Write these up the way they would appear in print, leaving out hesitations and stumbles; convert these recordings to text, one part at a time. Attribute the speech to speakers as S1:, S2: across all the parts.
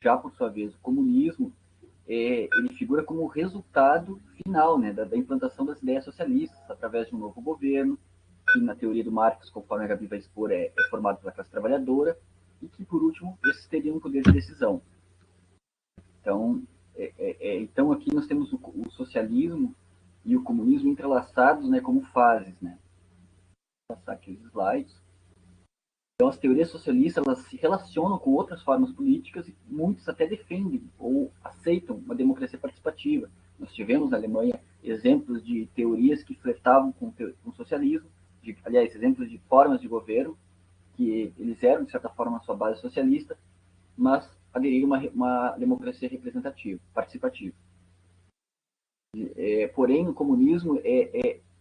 S1: Já, por sua vez, o comunismo, ele figura como o resultado final, né, da implantação das ideias socialistas, através de um novo governo, que, na teoria do Marx, conforme a Gabi vai expor, é formado pela classe trabalhadora, e que, por último, esses teriam um poder de decisão. Então, então aqui nós temos o socialismo e o comunismo entrelaçados, né, como fases, né. Vou passar aqui os slides. Então, as teorias socialistas, elas se relacionam com outras formas políticas e muitos até defendem ou aceitam uma democracia participativa. Nós tivemos na Alemanha exemplos de teorias que flertavam com o socialismo, aliás, exemplos de formas de governo que eles eram, de certa forma, na sua base socialista, mas aderiram a uma democracia representativa, participativa. Porém, no comunismo,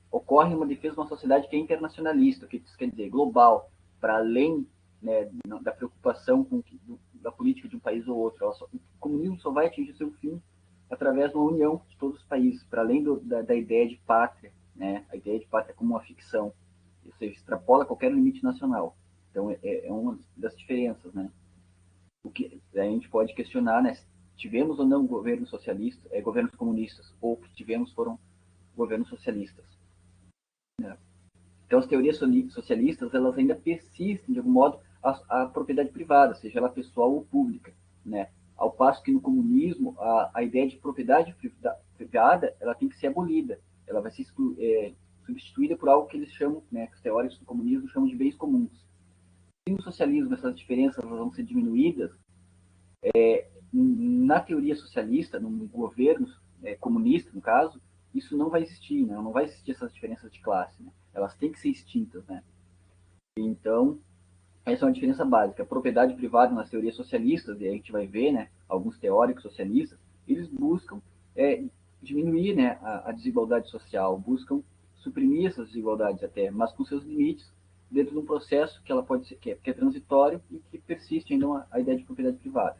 S1: ocorre uma defesa de uma sociedade que é internacionalista, o que isso quer dizer? Global, para além, né, da preocupação da política de um país ou outro. O comunismo só vai atingir seu fim através de uma união de todos os países, para além da ideia de pátria, né, a ideia de pátria como uma ficção, ou seja, extrapola qualquer limite nacional. Então, é uma das diferenças, né? O que a gente pode questionar, né, tivemos ou não governos socialistas, governos comunistas, ou o que tivemos foram governos socialistas. Né? Então, as teorias socialistas, elas ainda persistem, de algum modo, a propriedade privada, seja ela pessoal ou pública. Né? Ao passo que no comunismo, a ideia de propriedade privada, ela tem que ser abolida. Ela vai ser substituída por algo que eles chamam, né, que os teóricos do comunismo chamam de bens comuns. Se no socialismo essas diferenças vão ser diminuídas, na teoria socialista, num governo comunista, no caso, isso não vai existir, né? Não vai existir essas diferenças de classe, né? Elas têm que ser extintas, né? Então, essa é uma diferença básica. A propriedade privada nas teorias socialistas, e a gente vai ver, né, alguns teóricos socialistas, eles buscam diminuir, né, a desigualdade social, buscam suprimir essas desigualdades até, mas com seus limites, dentro de um processo que ela pode ser, que é transitório e que persiste ainda a ideia de propriedade privada.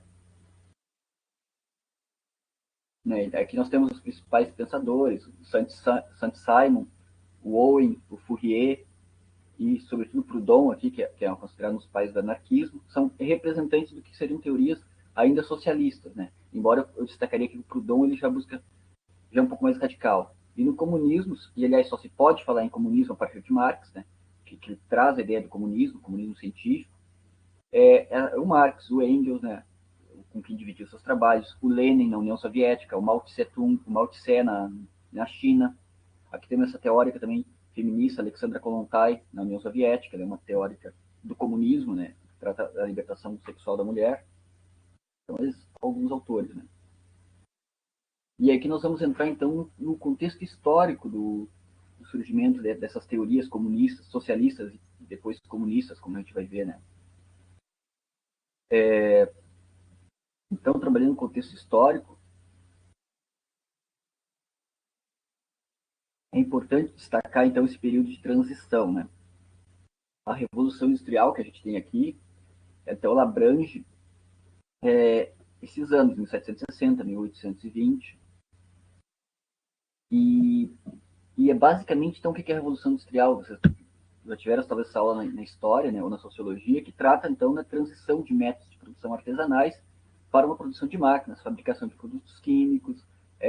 S1: Né? Aqui nós temos os principais pensadores, o Saint-Simon, o Owen, o Fourier e, sobretudo, Proudhon, aqui, que é considerado um dos pais do anarquismo, são representantes do que seriam teorias ainda socialistas. Né? Embora eu destacaria que o Proudhon ele já busca já um pouco mais radical. E no comunismo, e aliás só se pode falar em comunismo a partir de Marx, né? que traz a ideia do comunismo científico, o Marx, o Engels, né? Com quem dividiu seus trabalhos, o Lenin na União Soviética, o Mao Tse-tung, o Mao Tse na China. Aqui temos essa teórica também feminista, Alexandra Kollontai, na União Soviética, ela é uma teórica do comunismo, né, que trata da libertação sexual da mulher. Então, alguns autores, né. E aqui nós vamos entrar, então, no contexto histórico do surgimento dessas teorias comunistas, socialistas e depois comunistas, como a gente vai ver, né. Então, trabalhando no contexto histórico, é importante destacar, então, esse período de transição, né. A Revolução Industrial que a gente tem aqui, então, ela abrange esses anos, 1760, 1820, e é basicamente, então, o que é a Revolução Industrial? Vocês já tiveram talvez essa aula na história, né, ou na sociologia, que trata, então, da transição de métodos de produção artesanais para uma produção de máquinas, fabricação de produtos químicos,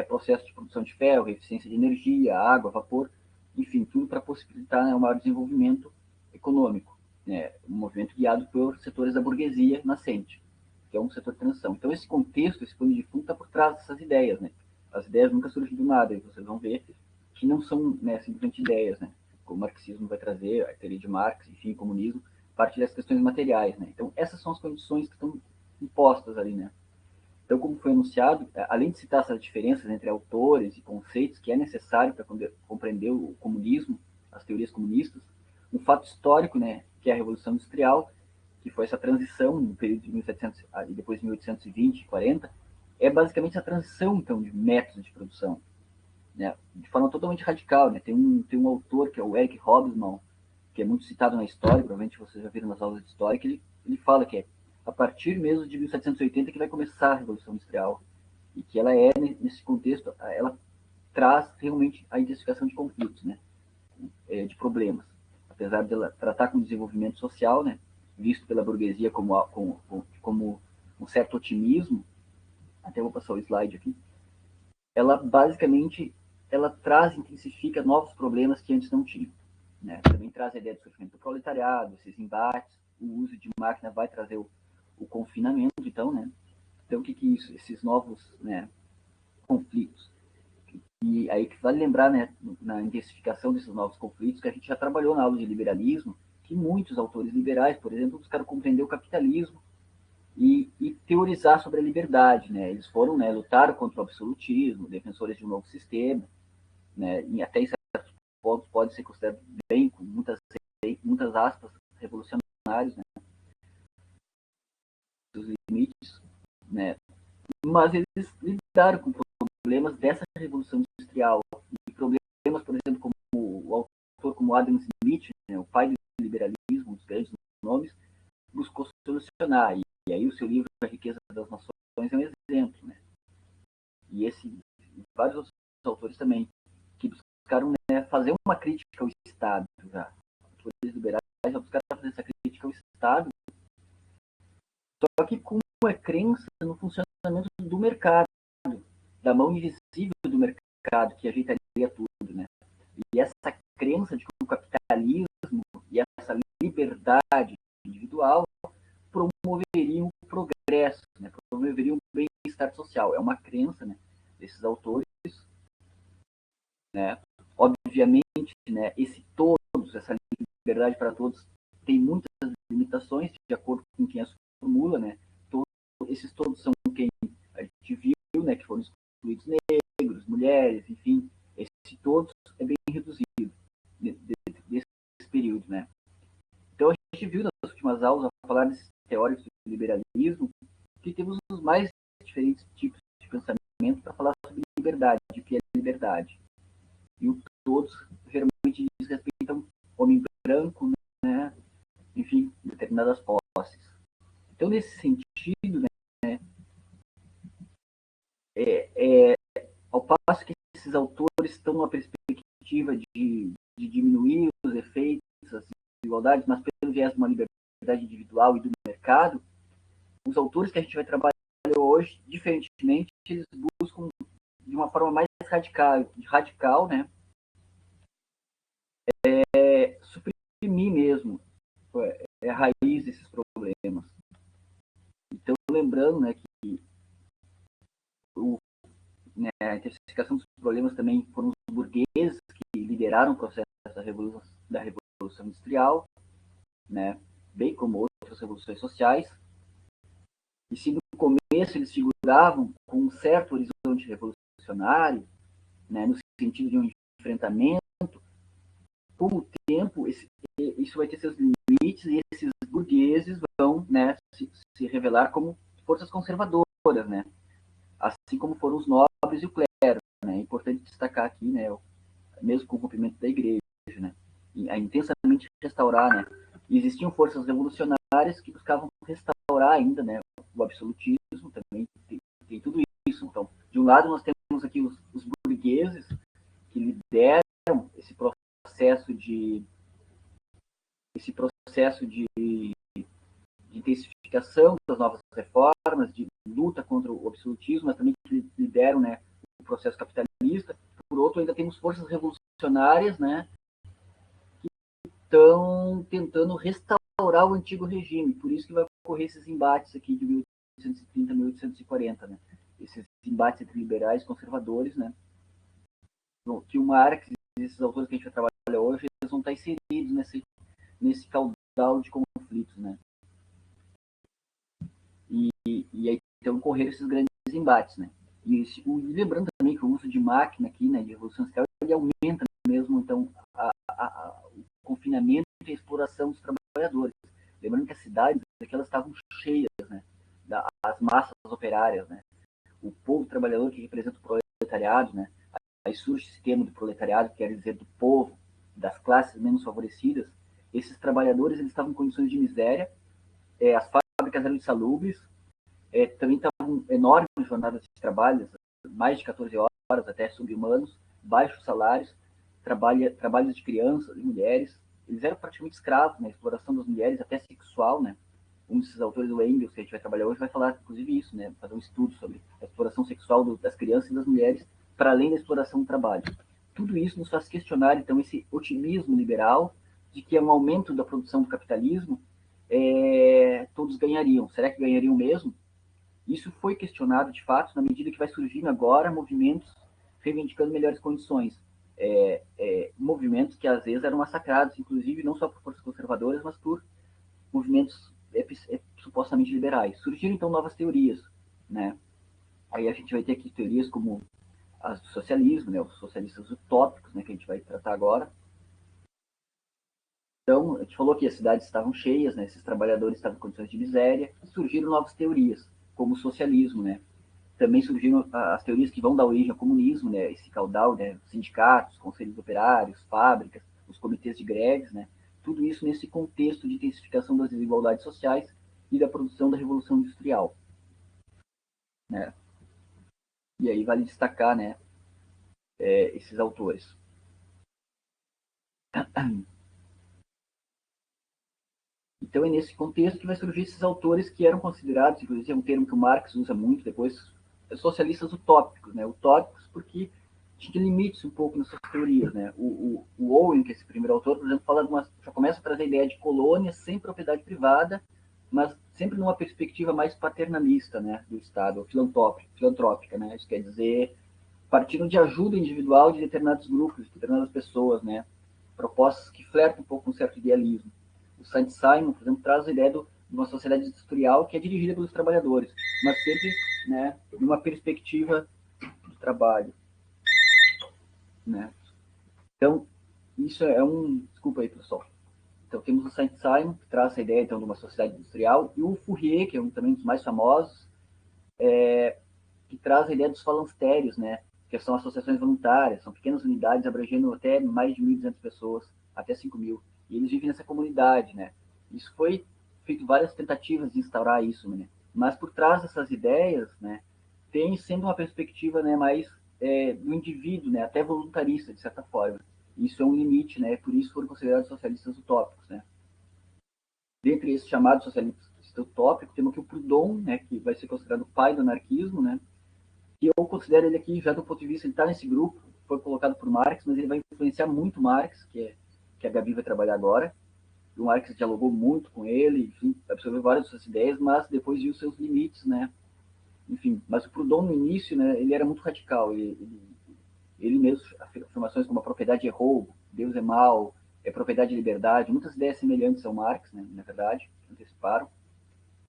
S1: processo de produção de ferro, eficiência de energia, água, vapor, enfim, tudo para possibilitar, né, um maior desenvolvimento econômico, né, um movimento guiado por setores da burguesia nascente, que é um setor de transição. Então, esse contexto, esse pano de fundo está por trás dessas ideias, né? As ideias nunca surgem do nada, e vocês vão ver que não são, né, simplesmente ideias, né? O marxismo vai trazer, a teoria de Marx, enfim, o comunismo, parte das questões materiais, né? Então, essas são as condições que estão impostas ali, né? Então, como foi anunciado, além de citar essas diferenças entre autores e conceitos que é necessário para compreender o comunismo, as teorias comunistas, um fato histórico, né, que é a Revolução Industrial, que foi essa transição no período de 1700 e depois de 1820, 40, é basicamente a transição, então, de métodos de produção, né, de forma totalmente radical, né. Tem um autor, que é o Eric Hobsbawm, que é muito citado na história, provavelmente vocês já viram nas aulas de história, que ele fala que é a partir mesmo de 1780 que vai começar a Revolução Industrial, e que ela nesse contexto, ela traz realmente a intensificação de conflitos, né, de problemas. Apesar dela tratar com desenvolvimento social, né, visto pela burguesia como um certo otimismo, até vou passar o slide aqui, ela basicamente ela traz, intensifica novos problemas que antes não tinha. Né? Também traz a ideia do sofrimento do proletariado, esses embates, o uso de máquina vai trazer o confinamento, então, né? Então, o que é isso? Esses novos, né, conflitos. E aí que vale lembrar, né, na intensificação desses novos conflitos, que a gente já trabalhou na aula de liberalismo, que muitos autores liberais, por exemplo, buscaram compreender o capitalismo e teorizar sobre a liberdade, né? Eles foram, né, lutaram contra o absolutismo, defensores de um novo sistema, né? E até em certos pontos pode ser considerado bem, com muitas aspas, revolucionários, né? Os limites, né? Mas eles lidaram com problemas dessa revolução industrial e problemas, por exemplo, como o autor como Adam Smith, né, o pai do liberalismo, um dos grandes nomes, buscou solucionar. E aí o seu livro A Riqueza das Nações é um exemplo, né? E vários outros autores também que buscaram, né, fazer uma crítica ao Estado já. Autores liberais já buscaram fazer essa crítica ao Estado, só que com uma crença no funcionamento do mercado, da mão invisível do mercado que ajeitaria tudo, né? E essa crença de que o capitalismo e essa liberdade individual promoveriam o progresso, né? Promoveriam o bem-estar social. É uma crença, né, desses autores, né? Obviamente, né, essa liberdade para todos tem muitas limitações de acordo com quem as formula, né? Esses todos são quem a gente viu, né, que foram excluídos negros, mulheres, enfim, esse todos é bem reduzido desse período, né? Então a gente viu nas últimas aulas, ao falar desses teóricos do liberalismo, que temos os mais diferentes tipos de pensamento para falar sobre liberdade, o que é liberdade. E o todos geralmente diz respeito a um homem branco, né? Enfim, determinadas posses. Então, nesse sentido, né, ao passo que esses autores estão numa perspectiva de diminuir os efeitos, as desigualdades, mas pelo viés de uma liberdade individual e do mercado, os autores que a gente vai trabalhar hoje, diferentemente, eles buscam de uma forma mais radical, né, suprimir mesmo a raiz desses problemas. Então, lembrando, né, que né, a intensificação dos problemas também foram os burgueses que lideraram o processo da revolução industrial, né, bem como outras revoluções sociais. E se no começo eles figuravam com um certo horizonte revolucionário, né, no sentido de um enfrentamento, com o tempo isso vai ter seus limites e esses burgueses vão, né, se revelar como forças conservadoras, né, assim como foram os nobres e o clero. Né. É importante destacar aqui, né, mesmo com o rompimento da igreja, né, a intensamente restaurar, né, e existiam forças revolucionárias que buscavam restaurar ainda, né, o absolutismo, também tem tudo isso. Então, de um lado nós temos aqui os burgueses que lideram esse processo de intensificação das novas reformas, de luta contra o absolutismo, mas também que lideram, né, o processo capitalista. Por outro, ainda temos forças revolucionárias, né, que estão tentando restaurar o antigo regime. Por isso que vai ocorrer esses embates aqui de 1830 a 1840, né? Esses embates entre liberais e conservadores, né? Que o Marx e esses autores que a gente vai trabalhar hoje, eles vão estar inseridos nesse caudal de conflitos, né? E aí então ocorreram esses grandes embates, né? E lembrando também que o uso de máquina aqui, né, de revolução industrial, ele aumenta mesmo, então, o confinamento e a exploração dos trabalhadores. Lembrando que as cidades, elas estavam cheias, né, das massas operárias, né? O povo trabalhador que representa o proletariado, né? Aí surge esse termo do proletariado, que quer dizer do povo, das classes menos favorecidas. Esses trabalhadores, eles estavam em condições de miséria, as fábricas eram insalubres, também estavam enormes jornadas de trabalho, mais de 14 horas, até subhumanos, baixos salários, trabalhos de crianças e mulheres. Eles eram praticamente escravos, né? A exploração das mulheres, até sexual, né? um desses autores, o Engels, que a gente vai trabalhar hoje, vai falar, inclusive, isso, né? Fazer um estudo sobre a exploração sexual das crianças e das mulheres, para além da exploração do trabalho. Tudo isso nos faz questionar, então, esse otimismo liberal de que um aumento da produção do capitalismo, todos ganhariam. Será que ganhariam mesmo? Isso foi questionado, de fato, na medida que vai surgindo agora movimentos reivindicando melhores condições. Movimentos que às vezes eram massacrados, inclusive não só por forças conservadoras, mas por movimentos supostamente liberais. Surgiram então novas teorias, né? Aí a gente vai ter aqui teorias como as do socialismo, né? Os socialistas utópicos, né? Que a gente vai tratar agora. Então, a gente falou que as cidades estavam cheias, né? Esses trabalhadores estavam em condições de miséria. Surgiram novas teorias, como o socialismo, né? Também surgiram as teorias que vão dar origem ao comunismo, né? Esse caudal, né? Sindicatos, conselhos operários, fábricas, os comitês de greves, né? Tudo isso nesse contexto de intensificação das desigualdades sociais e da produção da Revolução Industrial, né? E aí vale destacar, né? Esses autores. Então é nesse contexto que vai surgir esses autores que eram considerados, inclusive é um termo que o Marx usa muito depois, socialistas utópicos, né? Utópicos porque tinha limites um pouco nas suas teorias, né? O Owen, que é esse primeiro autor, por exemplo, já começa a trazer a ideia de colônia sem propriedade privada, mas sempre numa perspectiva mais paternalista, né, do Estado, filantrópica, né? Isso quer dizer partindo de ajuda individual de determinados grupos, de determinadas pessoas, né? Propostas que flertam um pouco com um certo idealismo. O Saint-Simon, por exemplo, traz a ideia de uma sociedade industrial que é dirigida pelos trabalhadores, mas sempre, né, numa perspectiva do trabalho, né? Então, isso é um... Desculpa aí, pessoal. Então, temos o Saint-Simon, que traz essa ideia então, de uma sociedade industrial, e o Fourier, que é também um dos mais famosos, que traz a ideia dos falancérios, né? Que são associações voluntárias, são pequenas unidades abrangendo até mais de 1.200 pessoas, até 5.000. E eles vivem nessa comunidade, né? Isso foi feito várias tentativas de instaurar isso, né? Mas por trás dessas ideias, né, tem sendo uma perspectiva, né, mais do indivíduo, né, até voluntarista, de certa forma. Isso é um limite, né? Por isso foram considerados socialistas utópicos, né? Dentre esses chamados socialistas utópicos, temos aqui o Proudhon, né, que vai ser considerado o pai do anarquismo, né? E eu considero ele aqui, já do ponto de vista, ele está nesse grupo, foi colocado por Marx, mas ele vai influenciar muito Marx, que a Gabi vai trabalhar agora. E o Marx dialogou muito com ele, enfim, absorveu várias de suas ideias, mas depois viu seus limites, né? Enfim, mas o Proudhon no início, né, ele era muito radical, ele mesmo, afirmações como a propriedade é roubo, Deus é mal, propriedade é liberdade, muitas ideias semelhantes ao Marx, né, na verdade, anteciparam.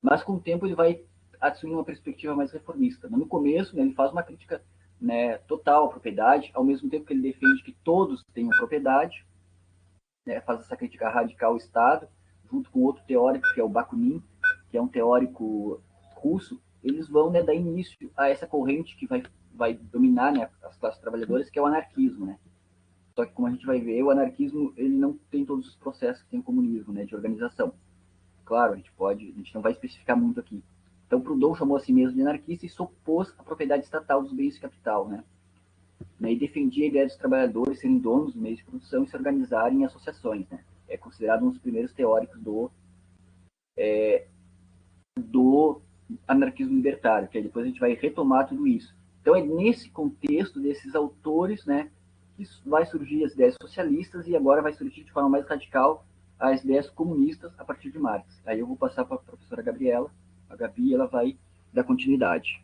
S1: Mas com o tempo ele vai assumir uma perspectiva mais reformista. No começo, né, ele faz uma crítica, né, total à propriedade, ao mesmo tempo que ele defende que todos tenham propriedade, né, faz essa crítica radical ao Estado, junto com outro teórico, que é o Bakunin, que é um teórico russo. Eles vão, né, dar início a essa corrente que vai dominar, né, as classes trabalhadoras, que é o anarquismo, né? Só que, como a gente vai ver, o anarquismo ele não tem todos os processos que tem o comunismo, né, de organização. Claro, a gente não vai especificar muito aqui. Então, Proudhon chamou a si mesmo de anarquista e se opôs à propriedade estatal dos bens de capital, né? E defendia a ideia dos trabalhadores serem donos dos meios de produção e se organizarem em associações, né? É considerado um dos primeiros teóricos do anarquismo libertário, que aí depois a gente vai retomar tudo isso. Então, é nesse contexto desses autores, né, que vai surgir as ideias socialistas e agora vai surgir de forma mais radical as ideias comunistas a partir de Marx. Aí eu vou passar para a professora Gabriela. A Gabi, ela vai dar continuidade.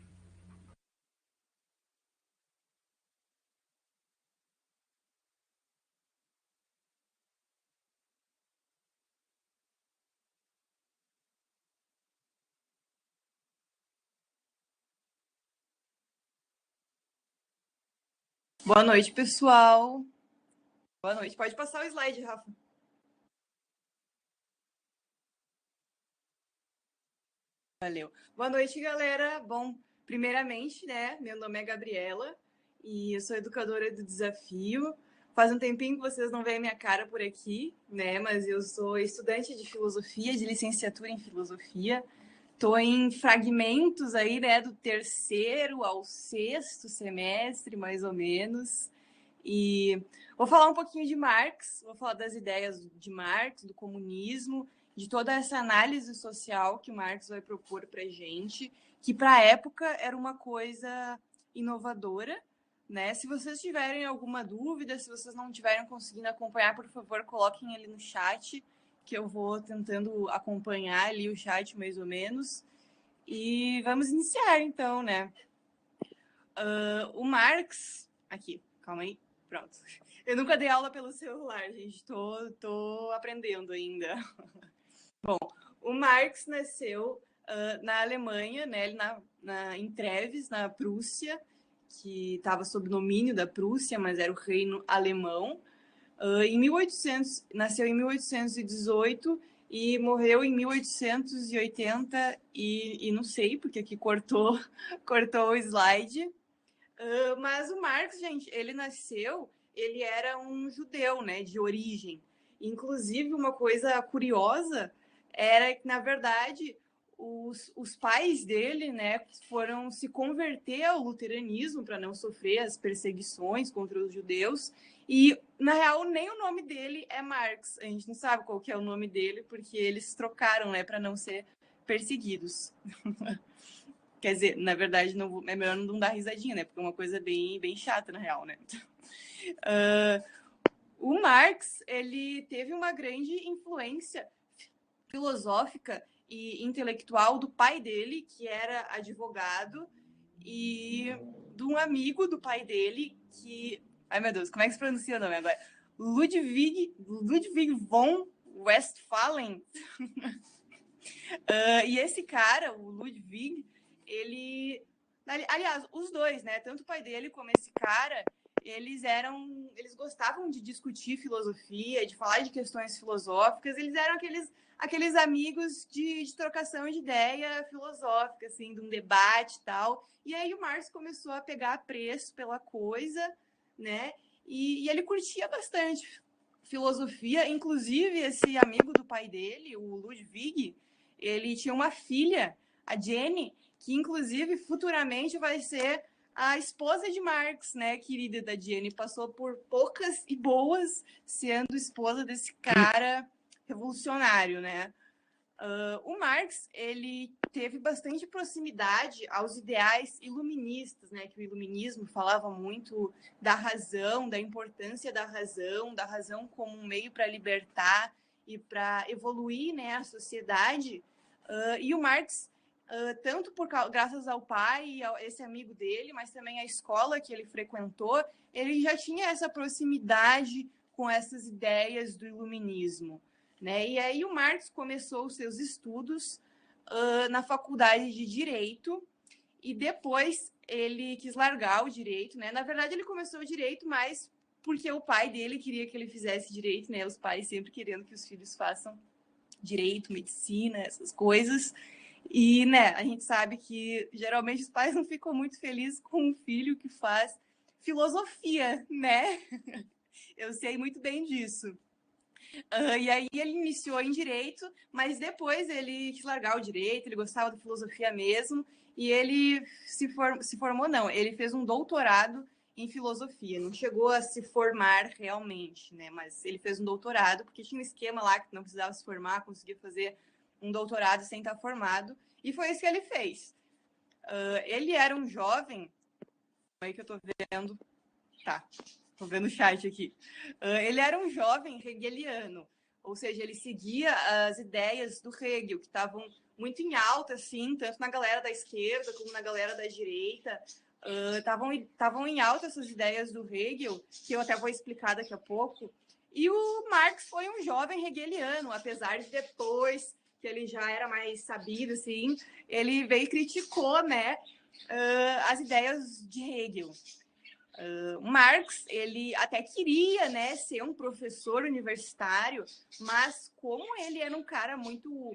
S2: Boa noite, pessoal. Boa noite. Pode passar o slide, Rafa. Valeu. Boa noite, galera. Bom, primeiramente, né, meu nome é Gabriela e eu sou educadora do Desafio. Faz um tempinho que vocês não veem minha cara por aqui, né, mas eu sou estudante de filosofia, de licenciatura em filosofia. Estou em fragmentos aí, né, do terceiro ao sexto semestre, mais ou menos. E vou falar um pouquinho de Marx, vou falar das ideias de Marx, do comunismo de toda essa análise social que o Marx vai propor para a gente, que para a época era uma coisa inovadora, né? Se vocês tiverem alguma dúvida, se vocês não estiverem conseguindo acompanhar, por favor, coloquem ali no chat, que eu vou tentando acompanhar ali o chat mais ou menos. E vamos iniciar, então, né? O Marx... Aqui, calma aí. Pronto. Eu nunca dei aula pelo celular, gente. Tô aprendendo ainda. Bom, o Marx nasceu na Alemanha, né? Ele em Treves, na Prússia, que estava sob domínio da Prússia, mas era o reino alemão. Em 1800, nasceu em 1818 e morreu em 1880 e não sei, porque aqui cortou o slide. Mas o Marx, gente, ele era um judeu, né, de origem. Inclusive, uma coisa curiosa era que, na verdade, os pais dele, né, foram se converter ao luteranismo para não sofrer as perseguições contra os judeus. E, na real, nem o nome dele é Marx. A gente não sabe qual que é o nome dele, porque eles trocaram, né, para não ser perseguidos. Quer dizer, na verdade, não, é melhor não dar risadinha, né? Porque é uma coisa bem, bem chata, na real, né? O Marx, ele teve uma grande influência filosófica e intelectual do pai dele, que era advogado, e de um amigo do pai dele, que... Ai, meu Deus, como é que se pronuncia o nome agora? Ludwig von Westphalen. E esse cara, o Ludwig, ele... Aliás, os dois, né? Tanto o pai dele como esse cara, eles gostavam de discutir filosofia, de falar de questões filosóficas. Eles eram aqueles amigos de trocação de ideia filosófica, assim, de um debate e tal. E aí o Marx começou a pegar apreço pela coisa, né? E ele curtia bastante filosofia. Inclusive, esse amigo do pai dele, o Ludwig, ele tinha uma filha, a Jenny, que inclusive futuramente vai ser a esposa de Marx, né, querida da Jenny. Passou por poucas e boas sendo esposa desse cara revolucionário, né? O Marx, ele teve bastante proximidade aos ideais iluministas, né, que o iluminismo falava muito da razão, da importância da razão como um meio para libertar e para evoluir, né, a sociedade. E o Marx, tanto graças ao pai e a esse amigo dele, mas também a escola que ele frequentou, ele já tinha essa proximidade com essas ideias do iluminismo, né? E aí o Marx começou os seus estudos na faculdade de Direito e depois ele quis largar o Direito, né? Na verdade, ele começou o Direito mais porque o pai dele queria que ele fizesse Direito, né? Os pais sempre querendo que os filhos façam Direito, Medicina, essas coisas. E, né, a gente sabe que geralmente os pais não ficam muito felizes com um filho que faz filosofia, né? Eu sei muito bem disso. E aí ele iniciou em Direito, mas depois ele quis largar o Direito, ele gostava da filosofia mesmo, e ele se formou, não, ele fez um doutorado em filosofia, não chegou a se formar realmente, né, mas ele fez um doutorado, porque tinha um esquema lá que não precisava se formar, conseguia fazer um doutorado sem estar formado, e foi isso que ele fez. Ele era um jovem, aí que eu tô vendo, tá, tô vendo o chat aqui. Ele era um jovem hegeliano, ou seja, ele seguia as ideias do Hegel, que estavam muito em alta, assim, tanto na galera da esquerda como na galera da direita. Estavam em alta essas ideias do Hegel, que eu até vou explicar daqui a pouco. E o Marx foi um jovem hegeliano, apesar de depois que ele já era mais sabido, assim, ele veio e criticou, né, as ideias de Hegel. Marx, ele até queria, né, ser um professor universitário, mas como ele era um cara muito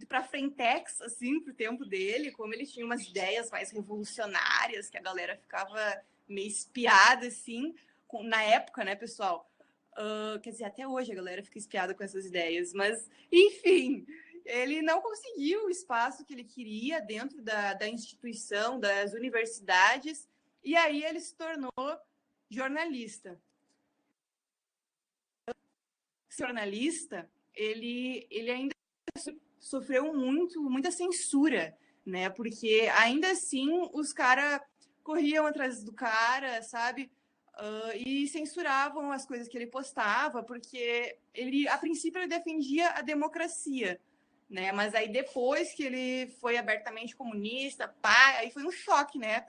S2: para frentex, assim, pro tempo dele, como ele tinha umas ideias mais revolucionárias, que a galera ficava meio espiada, assim, na época, né, pessoal? Quer dizer, até hoje a galera fica espiada com essas ideias, mas, enfim, ele não conseguiu o espaço que ele queria dentro da instituição, das universidades, e aí ele se tornou jornalista. Jornalista, ele ainda sofreu muita censura, né? Porque ainda assim os caras corriam atrás do cara, sabe? E censuravam as coisas que ele postava, porque ele, a princípio, ele defendia a democracia, né? Mas aí depois que ele foi abertamente comunista, pá, aí foi um choque, né,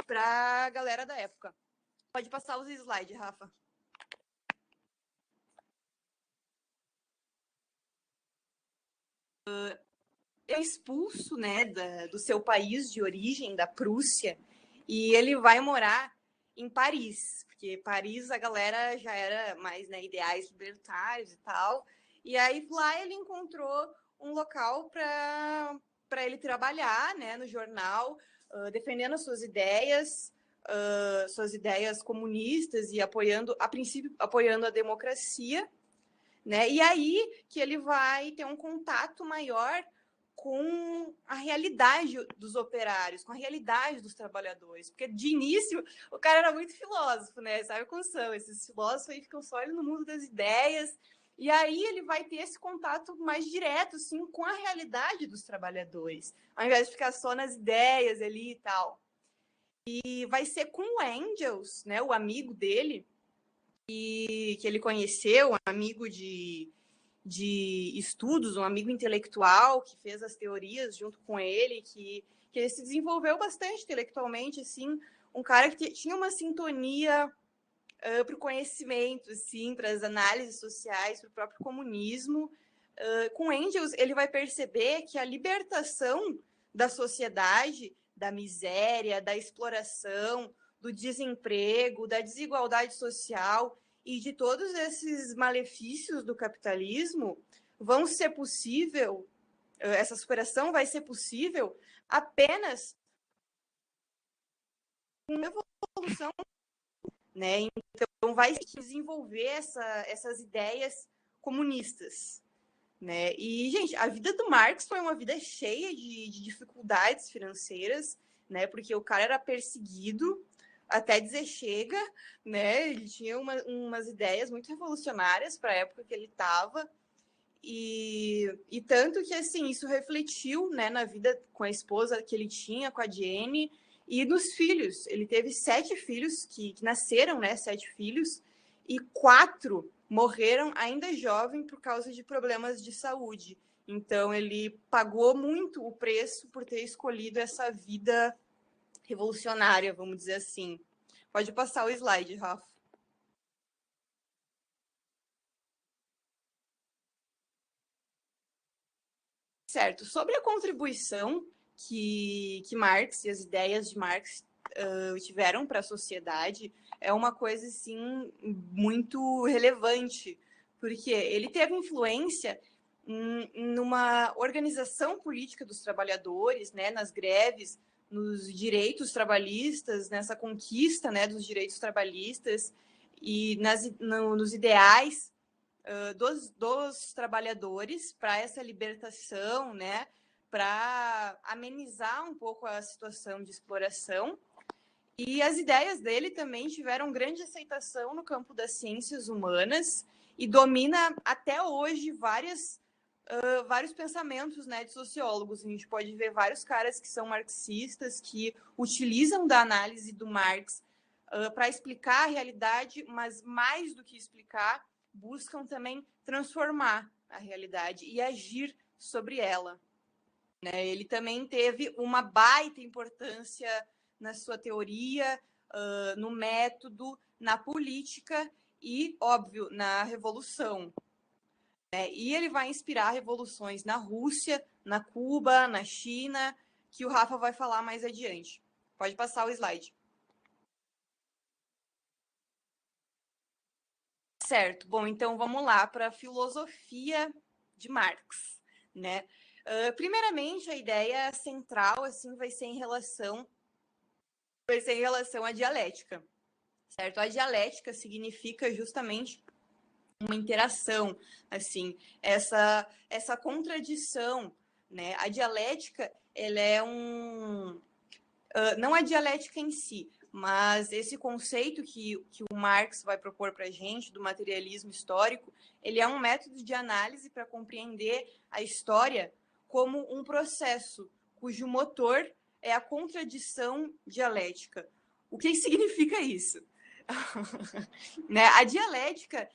S2: pra galera da época. Pode passar os slides, Rafa. É expulso, né, do seu país de origem, da Prússia, e ele vai morar em Paris, porque Paris a galera já era mais, né, ideais libertários e tal, e aí lá ele encontrou um local para ele trabalhar, né, no jornal, defendendo as suas ideias comunistas e apoiando, a princípio, apoiando a democracia, né? E aí que ele vai ter um contato maior com a realidade dos operários, com a realidade dos trabalhadores. Porque de início o cara era muito filósofo, né? Sabe como são? Esses filósofos aí ficam só no mundo das ideias. E aí ele vai ter esse contato mais direto, sim, com a realidade dos trabalhadores, ao invés de ficar só nas ideias ali e tal. E vai ser com o Engels, né, o amigo dele, que ele conheceu, um amigo de estudos, um amigo intelectual que fez as teorias junto com ele, que ele se desenvolveu bastante intelectualmente, assim, um cara que tinha uma sintonia para o conhecimento, assim, para as análises sociais, para o próprio comunismo. Com Engels, ele vai perceber que a libertação da sociedade, da miséria, da exploração, do desemprego, da desigualdade social e de todos esses malefícios do capitalismo vão ser possível, essa superação vai ser possível apenas com uma evolução, né? Então vai desenvolver essas ideias comunistas, né? E, gente, a vida do Marx foi uma vida cheia de dificuldades financeiras, né? Porque o cara era perseguido até dizer chega, né? Ele tinha umas ideias muito revolucionárias para a época que ele estava. E tanto que, assim, isso refletiu, né, na vida com a esposa que ele tinha, com a Jenny, e nos filhos. Ele teve 7 filhos que nasceram, né, 7 filhos, e 4 morreram ainda jovem por causa de problemas de saúde. Então, ele pagou muito o preço por ter escolhido essa vida revolucionária, vamos dizer assim. Pode passar o slide, Rafa. Certo. Sobre a contribuição que Marx e as ideias de Marx tiveram para a sociedade, é uma coisa, assim, muito relevante, porque ele teve influência numa organização política dos trabalhadores, né, nas greves, nos direitos trabalhistas, nessa conquista, né, dos direitos trabalhistas e nos ideais dos trabalhadores para essa libertação, né, para amenizar um pouco a situação de exploração. E as ideias dele também tiveram grande aceitação no campo das ciências humanas e domina até hoje vários pensamentos, né, de sociólogos. A gente pode ver vários caras que são marxistas, que utilizam da análise do Marx para explicar a realidade, mas mais do que explicar, buscam também transformar a realidade e agir sobre ela, né? Ele também teve uma baita importância na sua teoria, no método, na política e, óbvio, na revolução, né? E ele vai inspirar revoluções na Rússia, na Cuba, na China, que o Rafa vai falar mais adiante. Pode passar o slide. Certo. Bom, então vamos lá para a filosofia de Marx, né? Primeiramente, a ideia central assim vai ser em relação à dialética, certo? A dialética significa justamente uma interação, assim, essa contradição, né? A dialética, ela é não a dialética em si, mas esse conceito que o Marx vai propor para a gente, do materialismo histórico, ele é um método de análise para compreender a história como um processo cujo motor é a contradição dialética. O que significa isso? Né? A dialética,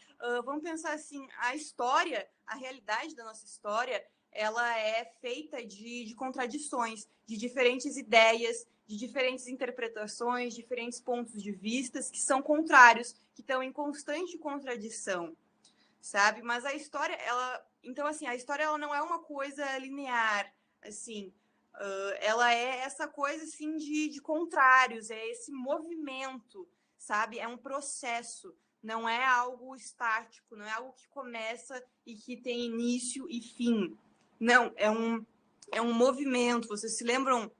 S2: vamos pensar assim, a história, a realidade da nossa história, ela é feita de contradições, de diferentes ideias, de diferentes interpretações, diferentes pontos de vista que são contrários, que estão em constante contradição, sabe? Mas a história, então assim, a história ela não é uma coisa linear, assim, ela é essa coisa assim de contrários, é esse movimento, sabe? É um processo, não é algo estático, não é algo que começa e que tem início e fim. Não, é um movimento. Vocês se lembram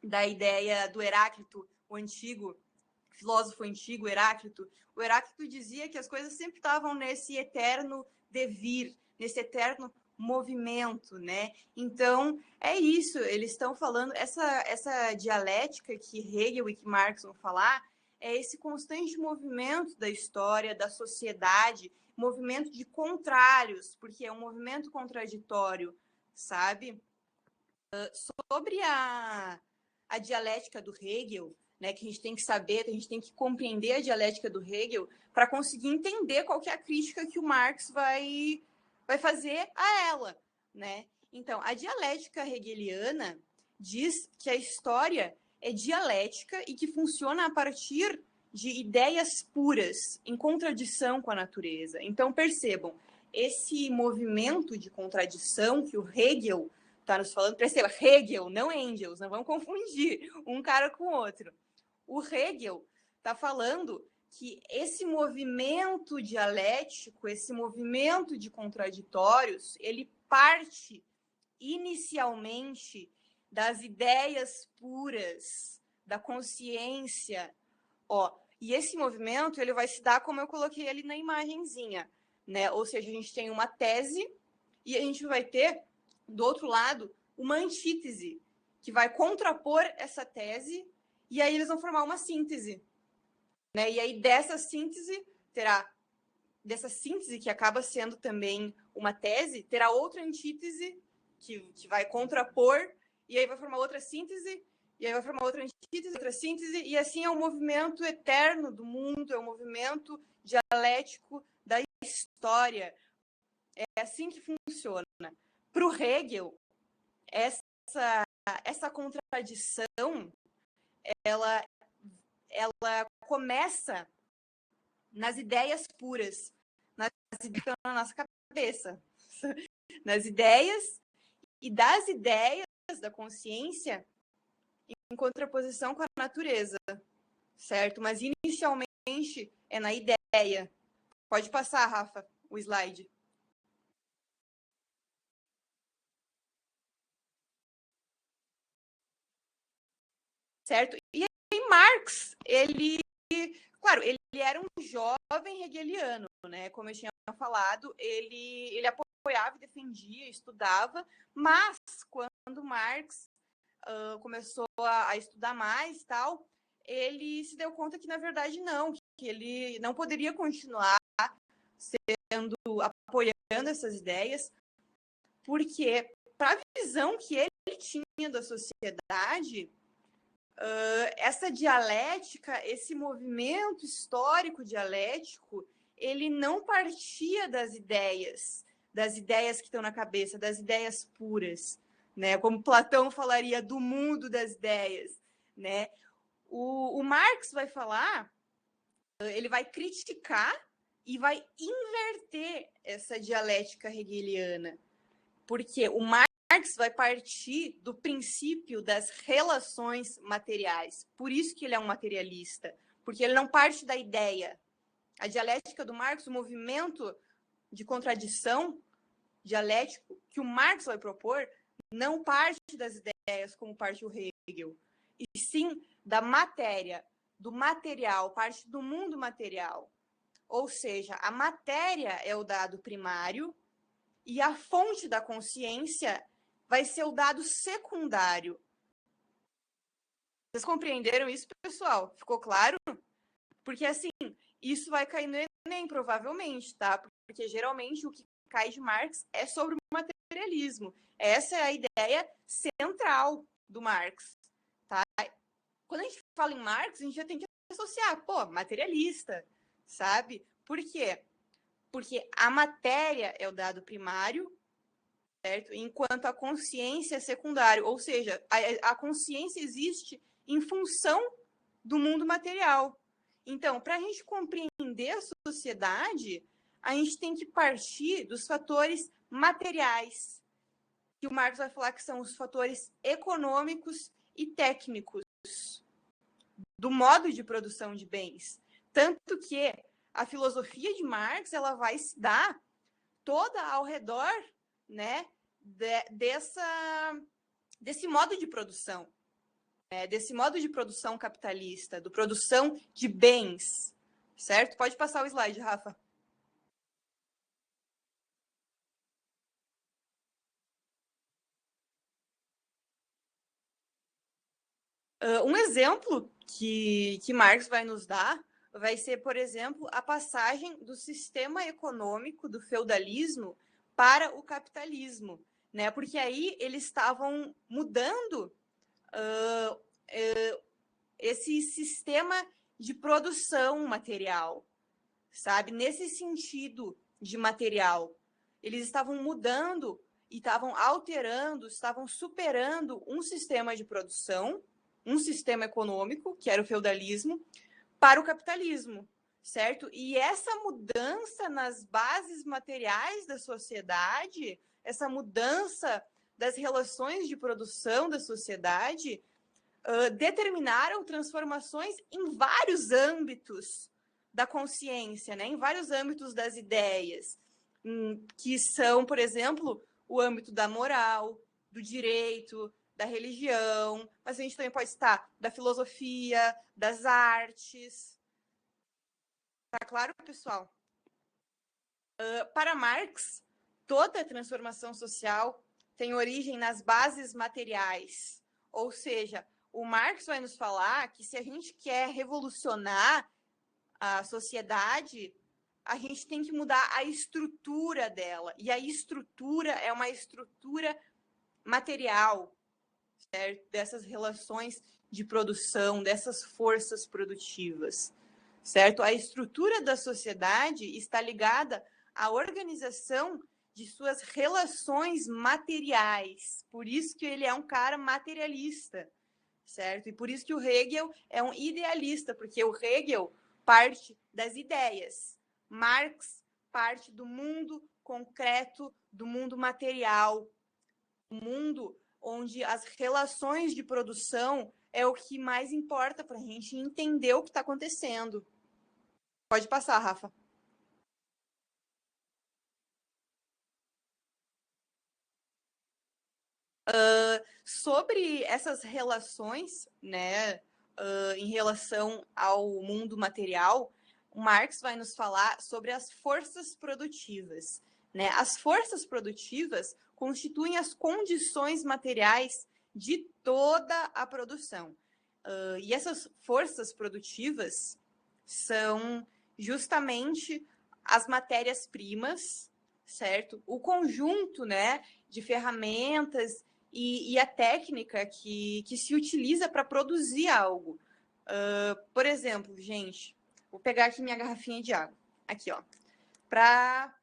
S2: da ideia do Heráclito, o antigo filósofo antigo, Heráclito? O Heráclito dizia que as coisas sempre estavam nesse eterno devir, nesse eterno movimento, né? Então, é isso, eles estão falando, essa dialética que Hegel e que Marx vão falar, é esse constante movimento da história, da sociedade, movimento de contrários, porque é um movimento contraditório, sabe? Sobre a dialética do Hegel, né, que a gente tem que saber, a gente tem que compreender a dialética do Hegel para conseguir entender qual que é a crítica que o Marx vai fazer a ela, né? Então, a dialética hegeliana diz que a história é dialética e que funciona a partir de ideias puras, em contradição com a natureza. Então, percebam, esse movimento de contradição que o Hegel está nos falando, perceba, Hegel, não Engels, não vamos confundir um cara com o outro. O Hegel está falando que esse movimento dialético, esse movimento de contraditórios, ele parte inicialmente das ideias puras, da consciência. E esse movimento ele vai se dar como eu coloquei ali na imagenzinha, né? Ou seja, a gente tem uma tese e a gente vai ter, do outro lado, uma antítese que vai contrapor essa tese e aí eles vão formar uma síntese, né? E aí dessa síntese que acaba sendo também uma tese, terá outra antítese que vai contrapor e aí vai formar outra síntese e aí vai formar outra antítese, outra síntese, e assim é o movimento eterno do mundo, é o movimento dialético da história. É assim que funciona. Para o Hegel, essa contradição, ela começa nas ideias puras, nas ideias que estão na nossa cabeça, nas ideias e das ideias da consciência em contraposição com a natureza, certo? Mas inicialmente é na ideia. Pode passar, Rafa, o slide. Certo? E aí Marx, claro, ele era um jovem hegeliano, né? Como eu tinha falado, ele apoiava, defendia, estudava, mas quando Marx começou a estudar mais tal, ele se deu conta que, na verdade, não, que ele não poderia continuar apoiando essas ideias, porque para a visão que ele tinha da sociedade, essa dialética, esse movimento histórico dialético, ele não partia das ideias que estão na cabeça, das ideias puras, né? Como Platão falaria do mundo das ideias, né? O Marx vai falar, ele vai criticar e vai inverter essa dialética hegeliana, porque o Marx vai partir do princípio das relações materiais. Por isso que ele é um materialista, porque ele não parte da ideia. A dialética do Marx, o movimento de contradição dialético que o Marx vai propor, não parte das ideias como parte o Hegel, e sim da matéria, do material, parte do mundo material. Ou seja, a matéria é o dado primário e a fonte da consciência vai ser o dado secundário. Vocês compreenderam isso, pessoal? Ficou claro? Porque, assim, isso vai cair no Enem, provavelmente, tá? Porque, geralmente, o que cai de Marx é sobre o materialismo. Essa é a ideia central do Marx, tá? Quando a gente fala em Marx, a gente já tem que associar, materialista, sabe? Por quê? Porque a matéria é o dado primário, certo? Enquanto a consciência é secundário. Ou seja, a consciência existe em função do mundo material. Então, para a gente compreender a sociedade, a gente tem que partir dos fatores materiais, que o Marx vai falar que são os fatores econômicos e técnicos do modo de produção de bens. Tanto que a filosofia de Marx ela vai se dar toda ao redor, né, desse modo de produção, desse modo de produção capitalista, do produção de bens, certo? Pode passar o slide, Rafa. Um exemplo que Marx vai nos dar vai ser, por exemplo, a passagem do sistema econômico do feudalismo para o capitalismo, né? Porque aí eles estavam mudando esse sistema de produção material, sabe? Nesse sentido de material, eles estavam mudando e estavam alterando, estavam superando um sistema de produção, um sistema econômico, que era o feudalismo, para o capitalismo, certo? E essa mudança nas bases materiais da sociedade, essa mudança das relações de produção da sociedade, determinaram transformações em vários âmbitos da consciência, né? Em vários âmbitos das ideias, que são, por exemplo, o âmbito da moral, do direito, da religião, mas a gente também pode estar da filosofia, das artes. Tá claro, pessoal? Para Marx, toda transformação social tem origem nas bases materiais. Ou seja, o Marx vai nos falar que se a gente quer revolucionar a sociedade, a gente tem que mudar a estrutura dela. E a estrutura é uma estrutura material, certo? Dessas relações de produção, dessas forças produtivas, certo? A estrutura da sociedade está ligada à organização de suas relações materiais. Por isso que ele é um cara materialista, certo? E por isso que o Hegel é um idealista, porque o Hegel parte das ideias. Marx parte do mundo concreto, do mundo material, o mundo onde as relações de produção é o que mais importa para a gente entender o que está acontecendo. Pode passar, Rafa. Sobre essas relações, né, em relação ao mundo material, o Marx vai nos falar sobre as forças produtivas, né? As forças produtivas constituem as condições materiais de toda a produção. E essas forças produtivas são justamente as matérias-primas, certo? O conjunto, né, de ferramentas e a técnica que se utiliza para produzir algo. Por exemplo, gente, vou pegar aqui minha garrafinha de água. Aqui, ó. Para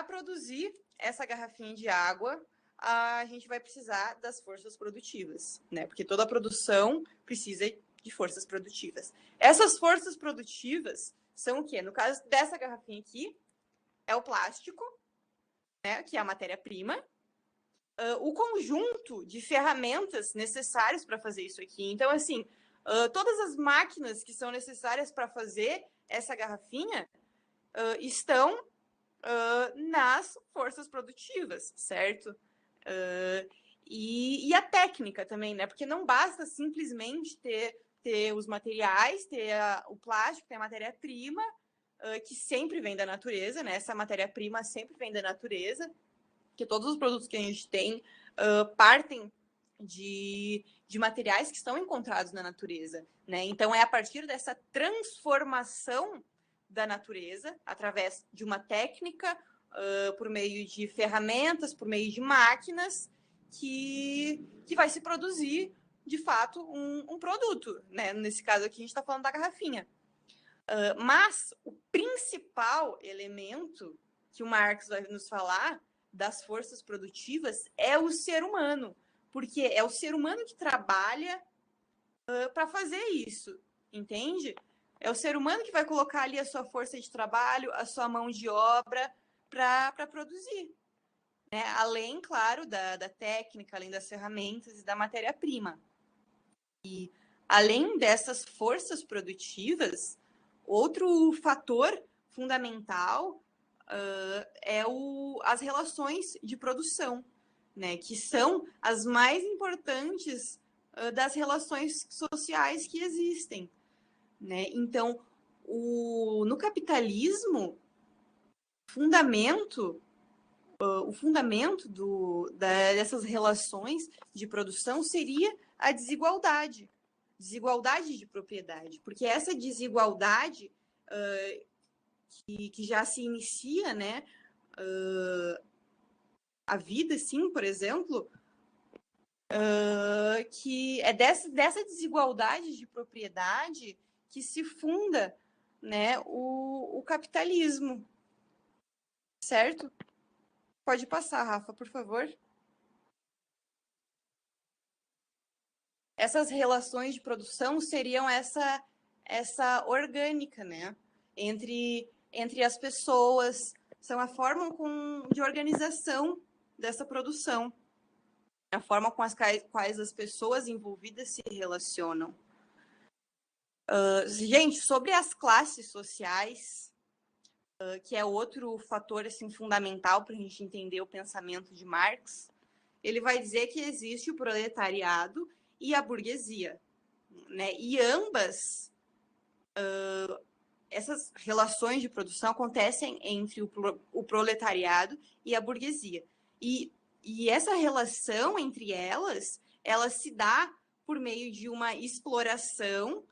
S2: produzir essa garrafinha de água, a gente vai precisar das forças produtivas, né? Porque toda produção precisa de forças produtivas. Essas forças produtivas são o quê? No caso dessa garrafinha aqui, é o plástico, né? Que é a matéria-prima. O conjunto de ferramentas necessárias para fazer isso aqui. Então, assim, todas as máquinas que são necessárias para fazer essa garrafinha estão nas forças produtivas, certo? E a técnica também, né? Porque não basta simplesmente ter os materiais, ter o plástico, ter a matéria-prima, que sempre vem da natureza, né? Essa matéria-prima sempre vem da natureza, que todos os produtos que a gente tem partem de de materiais que estão encontrados na natureza, né? Então, é a partir dessa transformação da natureza, através de uma técnica, por meio de ferramentas, por meio de máquinas, que vai se produzir, de fato, um produto, né? Nesse caso aqui, a gente está falando da garrafinha. Mas o principal elemento que o Marx vai nos falar das forças produtivas é o ser humano, porque é o ser humano que trabalha para fazer isso, entende? É o ser humano que vai colocar ali a sua força de trabalho, a sua mão de obra para produzir, né? Além, claro, da técnica, além das ferramentas e da matéria-prima. E além dessas forças produtivas, outro fator fundamental é as relações de produção, né? Que são as mais importantes das relações sociais que existem, né? Então, no capitalismo, o fundamento dessas relações de produção seria a desigualdade de propriedade, porque essa desigualdade que já se inicia, né, a vida, sim, por exemplo, que é dessa desigualdade de propriedade que se funda, né, o capitalismo, certo? Pode passar, Rafa, por favor. Essas relações de produção seriam essa orgânica, né, entre as pessoas, são a forma de organização dessa produção, a forma com as quais as pessoas envolvidas se relacionam. Gente, sobre as classes sociais, que é outro fator assim, fundamental para a gente entender o pensamento de Marx, ele vai dizer que existe o proletariado e a burguesia, né? E ambas essas relações de produção acontecem entre o proletariado e a burguesia. E essa relação entre ela se dá por meio de uma exploração,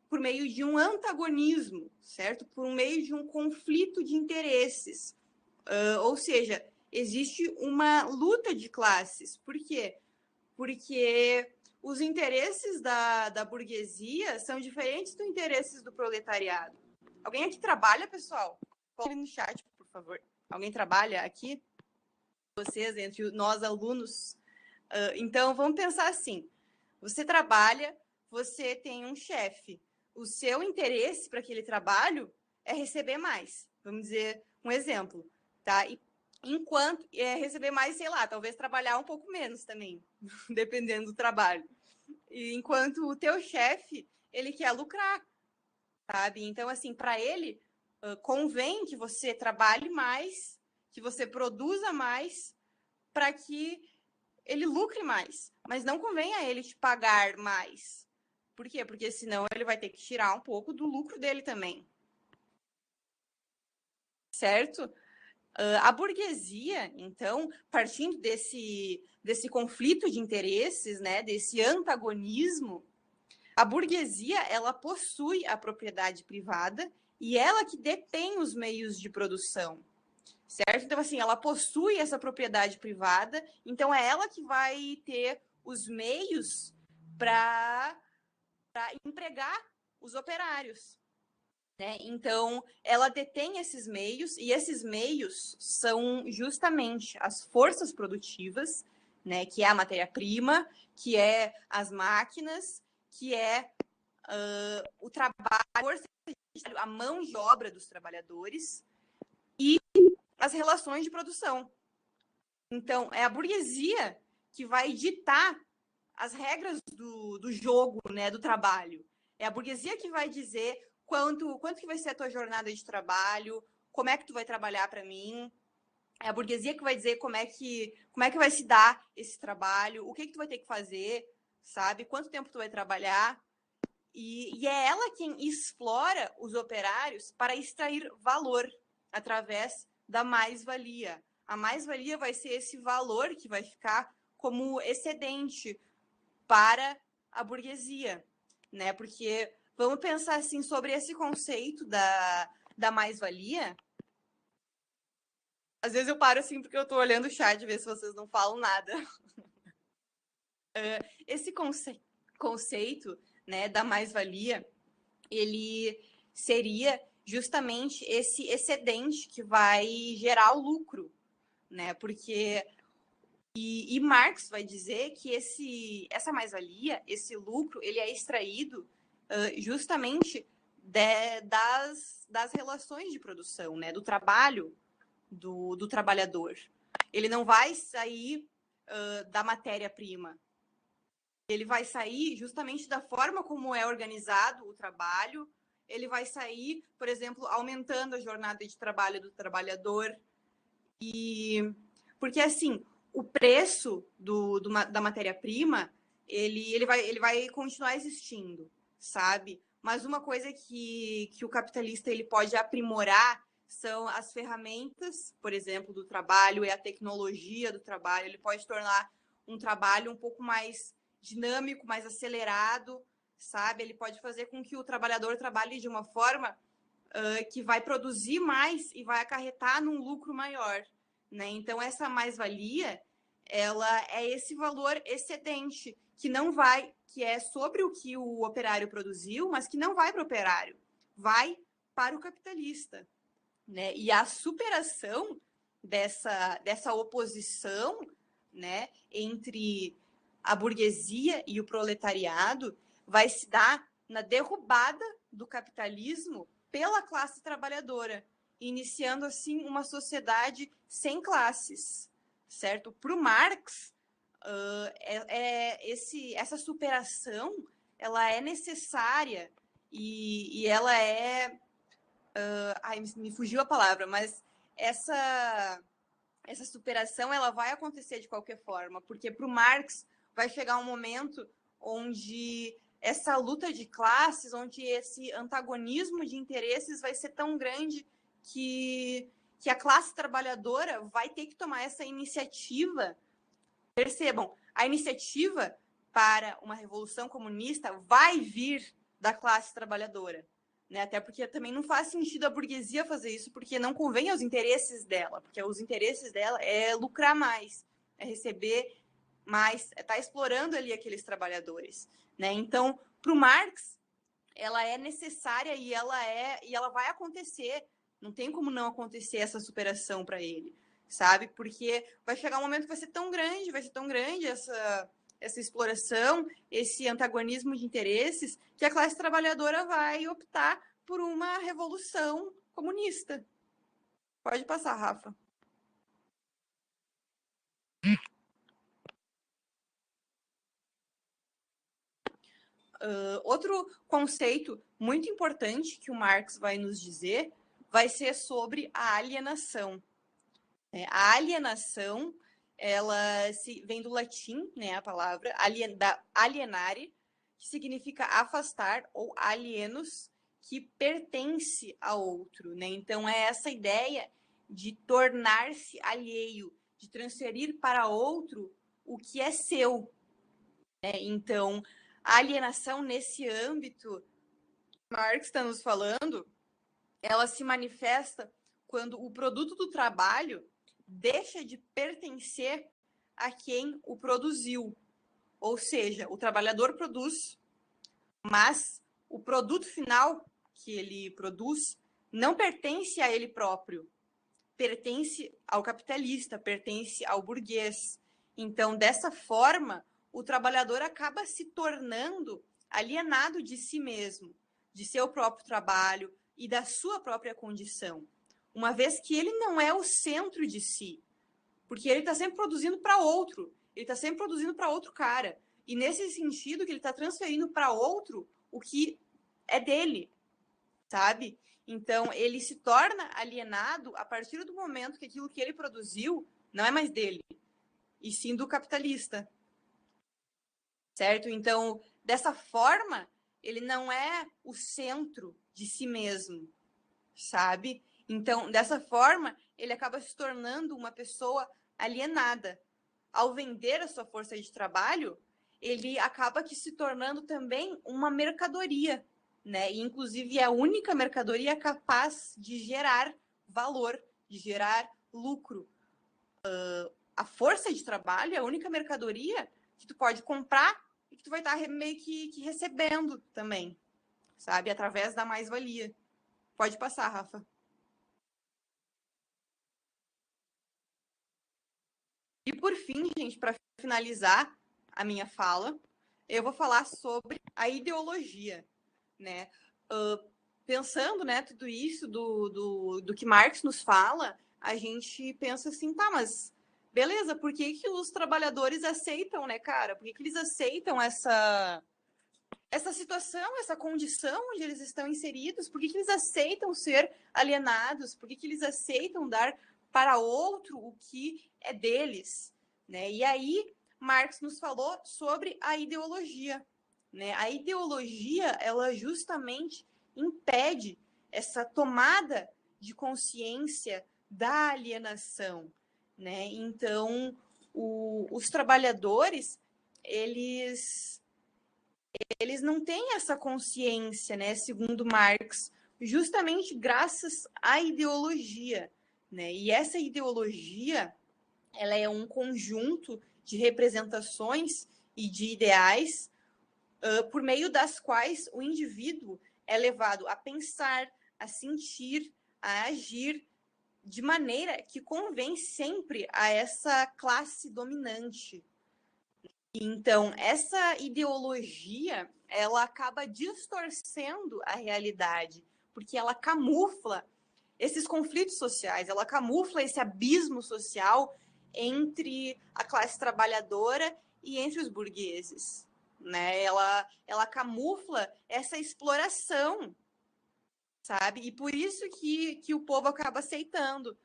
S2: por meio de um antagonismo, certo? Por meio de um conflito de interesses. Ou seja, existe uma luta de classes. Por quê? Porque os interesses da burguesia são diferentes dos interesses do proletariado. Alguém aqui trabalha, pessoal? Coloque no chat, por favor. Alguém trabalha aqui? Vocês, entre nós alunos? Então, vamos pensar assim. Você trabalha, você tem um chefe. O seu interesse para aquele trabalho é receber mais. Vamos dizer um exemplo, tá? E enquanto receber mais, sei lá, talvez trabalhar um pouco menos também, dependendo do trabalho. E enquanto o teu chefe, ele quer lucrar, sabe? Então, assim, para ele, convém que você trabalhe mais, que você produza mais, para que ele lucre mais. Mas não convém a ele te pagar mais. Por quê? Porque senão ele vai ter que tirar um pouco do lucro dele também. Certo? A burguesia, então, partindo desse conflito de interesses, né, desse antagonismo, a burguesia, ela possui a propriedade privada e ela que detém os meios de produção, certo? Então, assim, ela possui essa propriedade privada, então é ela que vai ter os meios para empregar os operários, né? Então, ela detém esses meios, e esses meios são justamente as forças produtivas, né? Que é a matéria-prima, que é as máquinas, que é o trabalho, a mão de obra dos trabalhadores e as relações de produção. Então, é a burguesia que vai ditar as regras do jogo, né, do trabalho. É a burguesia que vai dizer quanto que vai ser a tua jornada de trabalho, como é que tu vai trabalhar para mim. É a burguesia que vai dizer como é que vai se dar esse trabalho, o que tu vai ter que fazer, sabe? Quanto tempo tu vai trabalhar. E é ela quem explora os operários para extrair valor através da mais-valia. A mais-valia vai ser esse valor que vai ficar como excedente para a burguesia, né? Porque vamos pensar assim sobre esse conceito da mais-valia. Às vezes eu paro assim porque eu tô olhando o chat ver se vocês não falam nada. Esse conceito, né, da mais-valia, ele seria justamente esse excedente que vai gerar o lucro, né? Porque e Marx vai dizer que essa mais-valia, esse lucro, ele é extraído justamente das relações de produção, né? Do trabalho do trabalhador. Ele não vai sair da matéria-prima. Ele vai sair justamente da forma como é organizado o trabalho. Ele vai sair, por exemplo, aumentando a jornada de trabalho do trabalhador. E porque assim, o preço da matéria-prima ele vai continuar existindo, sabe? Mas uma coisa que o capitalista ele pode aprimorar são as ferramentas, por exemplo, do trabalho e a tecnologia do trabalho. Ele pode tornar um trabalho um pouco mais dinâmico, mais acelerado, sabe? Ele pode fazer com que o trabalhador trabalhe de uma forma que vai produzir mais e vai acarretar num lucro maior, né? Então, essa mais-valia, ela é esse valor excedente, que é sobre o que o operário produziu, mas que não vai para o operário, vai para o capitalista, né? E a superação dessa oposição, né, entre a burguesia e o proletariado vai se dar na derrubada do capitalismo pela classe trabalhadora, iniciando assim uma sociedade sem classes, certo? Para o Marx, essa superação ela é necessária e ela é ai, me fugiu a palavra, mas essa superação ela vai acontecer de qualquer forma, porque para o Marx vai chegar um momento onde essa luta de classes, onde esse antagonismo de interesses vai ser tão grande que a classe trabalhadora vai ter que tomar essa iniciativa. Percebam, a iniciativa para uma revolução comunista vai vir da classe trabalhadora. Né? Até porque também não faz sentido a burguesia fazer isso, porque não convém aos interesses dela, porque os interesses dela é lucrar mais, é receber mais, é estar explorando ali aqueles trabalhadores. Né? Então, para o Marx, ela é necessária e ela vai acontecer. Não tem como não acontecer essa superação para ele, sabe? Porque vai chegar um momento que vai ser tão grande essa exploração, esse antagonismo de interesses, que a classe trabalhadora vai optar por uma revolução comunista. Pode passar, Rafa. Outro conceito muito importante que o Marx vai nos dizer vai ser sobre a alienação. A alienação, ela vem do latim, né, a palavra alienare, que significa afastar, ou alienos, que pertence a outro, né? Então, é essa ideia de tornar-se alheio, de transferir para outro o que é seu. Né? Então, a alienação nesse âmbito, Marx está nos falando, ela se manifesta quando o produto do trabalho deixa de pertencer a quem o produziu. Ou seja, o trabalhador produz, mas o produto final que ele produz não pertence a ele próprio, pertence ao capitalista, pertence ao burguês. Então, dessa forma, o trabalhador acaba se tornando alienado de si mesmo, de seu próprio trabalho e da sua própria condição, uma vez que ele não é o centro de si, porque ele está sempre produzindo para outro, ele está sempre produzindo para outro cara, e nesse sentido que ele está transferindo para outro o que é dele, sabe? Então, ele se torna alienado a partir do momento que aquilo que ele produziu não é mais dele, e sim do capitalista, certo? Então, dessa forma, ele não é o centro de si mesmo, sabe? Então, dessa forma, ele acaba se tornando uma pessoa alienada. Ao vender a sua força de trabalho, ele acaba que se tornando também uma mercadoria, né? E, inclusive, é a única mercadoria capaz de gerar valor, de gerar lucro. A força de trabalho é a única mercadoria que tu pode comprar e que tu vai estar meio que recebendo também, sabe? Através da mais-valia. Pode passar, Rafa. E por fim, gente, para finalizar a minha fala, eu vou falar sobre a ideologia, né? Pensando, né, tudo isso do que Marx nos fala, a gente pensa assim, tá, mas beleza, por que os trabalhadores aceitam, né, cara? Por que eles aceitam essa situação, essa condição onde eles estão inseridos? Por que eles aceitam ser alienados? Por que eles aceitam dar para outro o que é deles? Né? E aí, Marx nos falou sobre a ideologia. Né? A ideologia, ela justamente impede essa tomada de consciência da alienação. Né? Então, os trabalhadores, eles não têm essa consciência, né, segundo Marx, justamente graças à ideologia, né? E essa ideologia, ela é um conjunto de representações e de ideais por meio das quais o indivíduo é levado a pensar, a sentir, a agir de maneira que convém sempre a essa classe dominante. Então, essa ideologia, ela acaba distorcendo a realidade, porque ela camufla esses conflitos sociais, ela camufla esse abismo social entre a classe trabalhadora e entre os burgueses, né? Ela camufla essa exploração, sabe? E por isso que o povo acaba aceitando,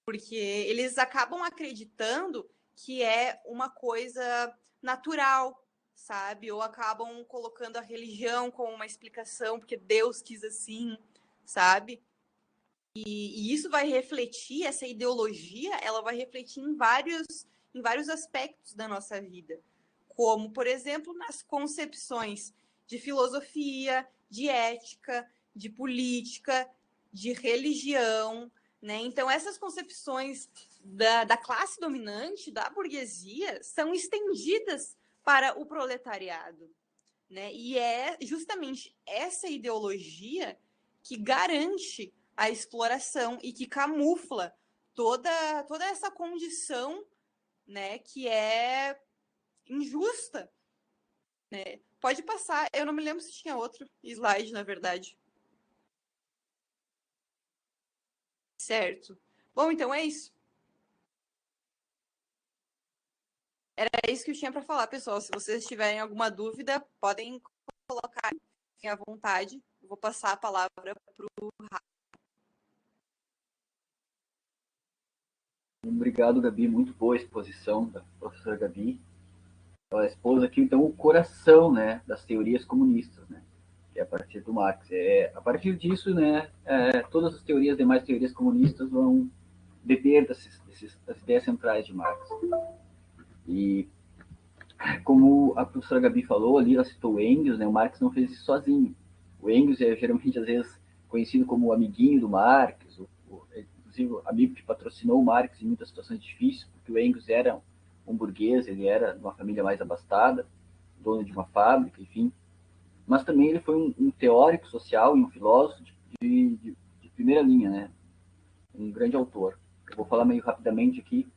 S2: porque eles acabam acreditando que é uma coisa natural, sabe? Ou acabam colocando a religião como uma explicação, porque Deus quis assim, sabe? E isso vai refletir, essa ideologia, ela vai refletir em vários aspectos da nossa vida. Como, por exemplo, nas concepções de filosofia, de ética, de política, de religião, né? Então, essas concepções da classe dominante, da burguesia, são estendidas para o proletariado. Né? E é justamente essa ideologia que garante a exploração e que camufla toda essa condição, né, que é injusta. Né? Pode passar, eu não me lembro se tinha outro slide, na verdade. Certo. Bom, então é isso. Era isso que eu tinha para falar, pessoal. Se vocês tiverem alguma dúvida, podem colocar à vontade. Eu vou passar a palavra para o Rafa.
S1: Obrigado, Gabi. Muito boa a exposição da professora Gabi. Ela expôs aqui, então, o coração, né, das teorias comunistas, né, que é a partir do Marx. A partir disso, né, todas as teorias, demais teorias comunistas vão beber das ideias centrais de Marx. E, como a professora Gabi falou ali, ela citou o Engels, né, o Marx não fez isso sozinho. O Engels é geralmente, às vezes, conhecido como o amiguinho do Marx, inclusive o amigo que patrocinou o Marx em muitas situações difíceis, porque o Engels era um burguês, ele era de uma família mais abastada, dono de uma fábrica, enfim. Mas também ele foi um teórico social e um filósofo de primeira linha, né? Um grande autor. Eu vou falar meio rapidamente aqui,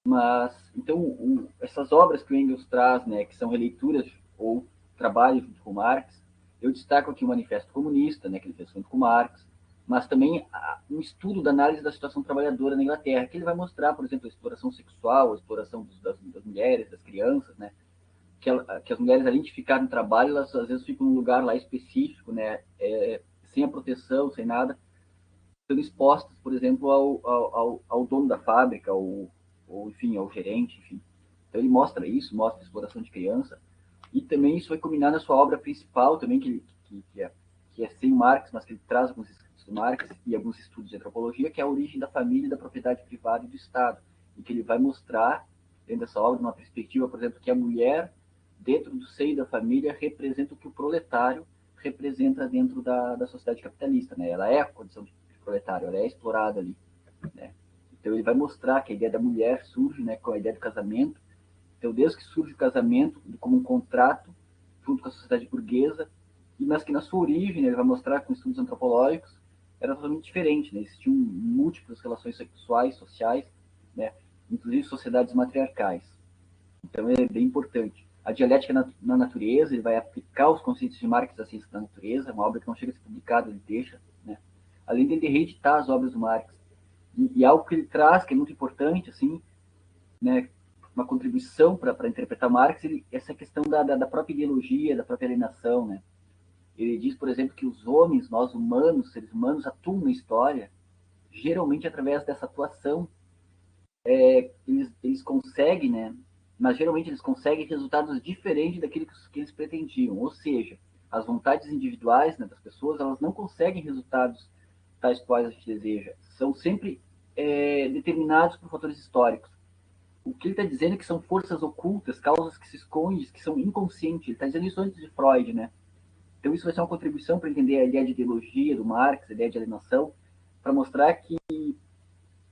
S1: mas então essas obras que o Engels traz, né, que são releituras ou trabalhos junto com Marx, eu destaco aqui o Manifesto Comunista, né, que ele fez junto com Marx, mas também um estudo da análise da situação trabalhadora na Inglaterra, que ele vai mostrar, por exemplo, a exploração sexual, a exploração das mulheres, das crianças, né, que as mulheres, além de ficar no trabalho, elas às vezes ficam num lugar lá específico, né, sem a proteção, sem nada, sendo expostas, por exemplo, ao dono da fábrica, ou enfim, ao gerente, enfim. Então ele mostra isso, mostra a exploração de criança, e também isso vai culminar na sua obra principal, também, que é sem Marx, mas que ele traz alguns escritos do Marx e alguns estudos de antropologia, que é a origem da família, da propriedade privada e do Estado, e que ele vai mostrar dentro dessa obra, uma perspectiva, por exemplo, que a mulher, dentro do seio da família, representa o que o proletário representa dentro da sociedade capitalista, né? Ela é a condição de proletário, ela é explorada ali, né? Então ele vai mostrar que a ideia da mulher surge, né, com a ideia do casamento. Então, desde que surge o casamento como um contrato junto com a sociedade burguesa, mas que na sua origem, né, ele vai mostrar com estudos antropológicos, era totalmente diferente, né? Existiam múltiplas relações sexuais, sociais, né? Inclusive sociedades matriarcais. Então é bem importante. A dialética na natureza, ele vai aplicar os conceitos de Marx da ciência da natureza, uma obra que não chega a ser publicada, ele deixa, né? Além de ele reeditar as obras do Marx. E algo que ele traz, que é muito importante, assim, né, uma contribuição para interpretar Marx, essa questão da própria ideologia, da própria alienação, né? Ele diz, por exemplo, que os homens, nós humanos, seres humanos, atuam na história, geralmente através dessa atuação, eles conseguem, né? Mas geralmente eles conseguem resultados diferentes daquilo que eles pretendiam. Ou seja, as vontades individuais, né, das pessoas, elas não conseguem resultados tais quais a gente deseja. São sempre determinados por fatores históricos. O que ele está dizendo é que são forças ocultas, causas que se escondem, que são inconscientes. Ele está dizendo isso antes de Freud, né? Então isso vai ser uma contribuição para entender a ideia de ideologia do Marx, a ideia de alienação, para mostrar que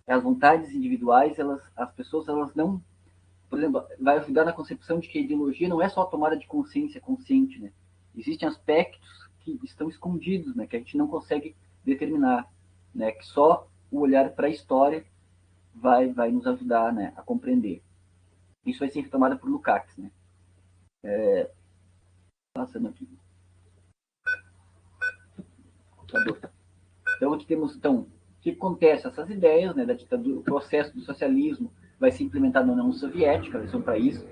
S1: as vontades individuais, as pessoas, elas não, por exemplo, vai ajudar na concepção de que a ideologia não é só a tomada de consciência consciente, né? Existem aspectos que estão escondidos, né? Que a gente não consegue determinar, né? Que só o olhar para a história vai nos ajudar, né? A compreender. Isso vai ser retomado por Lukács, né? Passando aqui. Então, aqui temos, então, o que acontece? Essas ideias, né, da ditadura, o processo do socialismo vai ser implementado na União Soviética, vai ser um país,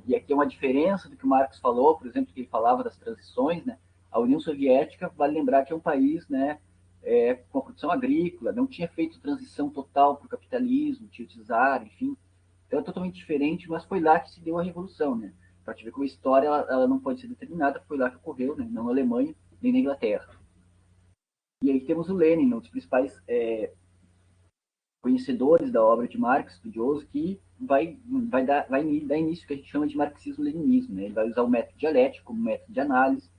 S1: e aqui é uma diferença do que o Marx falou, por exemplo, que ele falava das transições, né? A União Soviética, vale lembrar que é um país, né, com a produção agrícola, não tinha feito transição total para o capitalismo, tinha o czar, enfim. Então é totalmente diferente, mas foi lá que se deu a revolução, né? Para te ver como a história ela não pode ser determinada, foi lá que ocorreu, né? Não na Alemanha, nem na Inglaterra. E aí temos o Lenin, um dos principais conhecedores da obra de Marx, estudioso, que vai dar início ao que a gente chama de marxismo-leninismo. Né? Ele vai usar o método dialético como método de análise,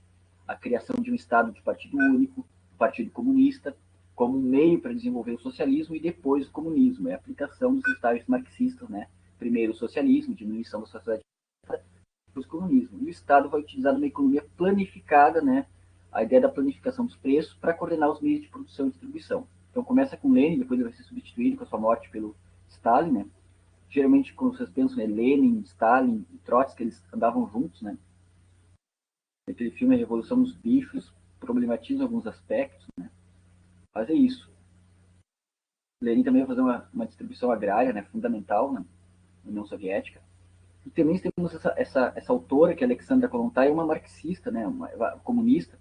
S1: a criação de um Estado de partido único, o Partido Comunista, como um meio para desenvolver o socialismo e depois o comunismo, é a aplicação dos estágios marxistas, né? Primeiro o socialismo, diminuição da sociedade, depois o comunismo. E o Estado vai utilizar uma economia planificada, né? A ideia da planificação dos preços para coordenar os meios de produção e distribuição. Então começa com Lenin, depois ele vai ser substituído com a sua morte pelo Stalin, né? Geralmente, quando vocês pensam, né, Lenin, Stalin e Trotsky, eles andavam juntos, né? Aquele filme A Revolução dos Bichos problematiza alguns aspectos, né? Mas é isso. Lenin também vai fazer uma distribuição agrária, né, fundamental na União Soviética. E também temos essa autora, que é Alexandra Kollontai, uma marxista, né, uma comunista,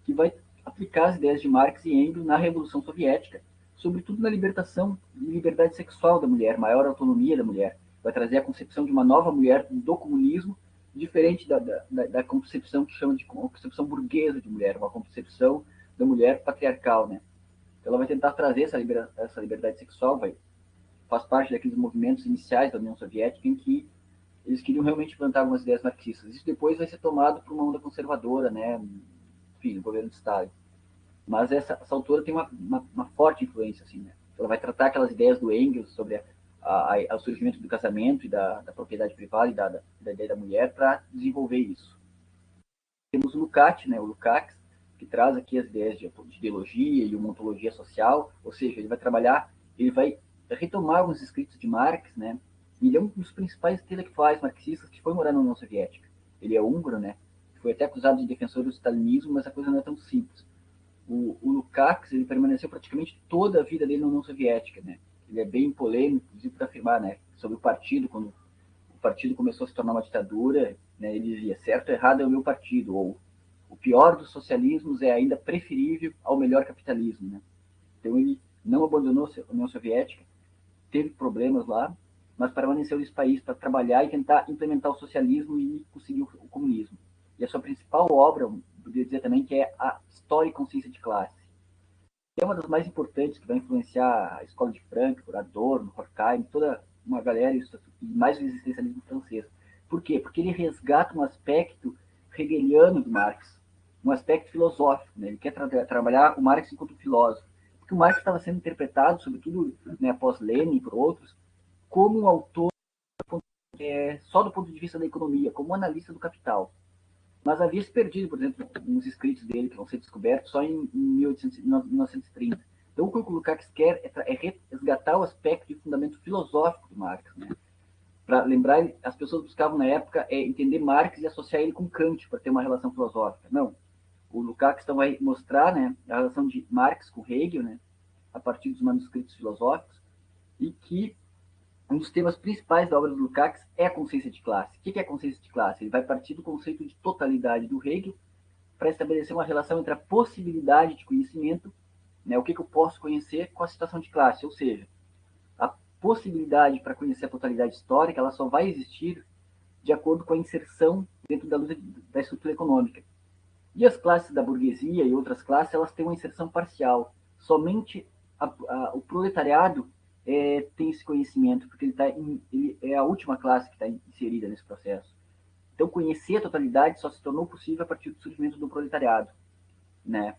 S1: que vai aplicar as ideias de Marx e Engels na Revolução Soviética, sobretudo na libertação e liberdade sexual da mulher, maior autonomia da mulher. Vai trazer a concepção de uma nova mulher do comunismo, diferente da concepção que chama de concepção burguesa de mulher, uma concepção da mulher patriarcal, né? Ela vai tentar trazer essa liberdade sexual, faz parte daqueles movimentos iniciais da União Soviética em que eles queriam realmente plantar algumas ideias marxistas. Isso depois vai ser tomado por uma onda conservadora, né? Enfim, o governo de Stalin. Mas essa autora tem uma forte influência, assim, né? Ela vai tratar aquelas ideias do Engels sobre o surgimento do casamento e da propriedade privada e da ideia da mulher para desenvolver isso. Temos o Lukács, né? O Lukács, que traz aqui as ideias de ideologia e uma ontologia social, ou seja, ele vai trabalhar, ele vai retomar alguns escritos de Marx, né? Ele é um dos principais intelectuais marxistas que foi morar na União Soviética. Ele é húngaro, né? Foi até acusado de defensor do stalinismo, mas a coisa não é tão simples. O Lukács, ele permaneceu praticamente toda a vida dele na União Soviética, né? Ele é bem polêmico, inclusive para afirmar, né, sobre o partido, quando o partido começou a se tornar uma ditadura, né, ele dizia, certo ou errado é o meu partido, ou o pior dos socialismos é ainda preferível ao melhor capitalismo, né? Então ele não abandonou a União Soviética, teve problemas lá, mas permaneceu nesse país para trabalhar e tentar implementar o socialismo e conseguir o comunismo. E a sua principal obra, eu poderia dizer também, que é a História e Consciência de Classe. Que é uma das mais importantes, que vai influenciar a escola de Frankfurt, Adorno, Horkheim, toda uma galera, isso, e mais o existencialismo francês. Por quê? Porque ele resgata um aspecto hegeliano do Marx, um aspecto filosófico, né? Ele quer trabalhar o Marx enquanto filósofo, porque o Marx estava sendo interpretado, sobretudo, né, após Lenin e por outros, como um autor só do ponto de vista da economia, como um analista do capital. Mas havia se perdido, por exemplo, uns escritos dele que vão ser descobertos só em 1930. Então, o que o Lukács quer é resgatar o aspecto de fundamento filosófico do Marx. Né? Para lembrar, as pessoas buscavam na época entender Marx e associar ele com Kant para ter uma relação filosófica. Não. O Lukács então vai mostrar, né, a relação de Marx com Hegel, né, a partir dos manuscritos filosóficos, e que um dos temas principais da obra do Lukács é a consciência de classe. O que é a consciência de classe? Ele vai partir do conceito de totalidade do Hegel para estabelecer uma relação entre a possibilidade de conhecimento, né, o que eu posso conhecer, com a situação de classe. Ou seja, a possibilidade para conhecer a totalidade histórica ela só vai existir de acordo com a inserção dentro da luta da estrutura econômica. E as classes da burguesia e outras classes, elas têm uma inserção parcial. Somente o proletariado tem esse conhecimento, porque ele é a última classe que está inserida nesse processo. Então, conhecer a totalidade só se tornou possível a partir do surgimento do proletariado. Né?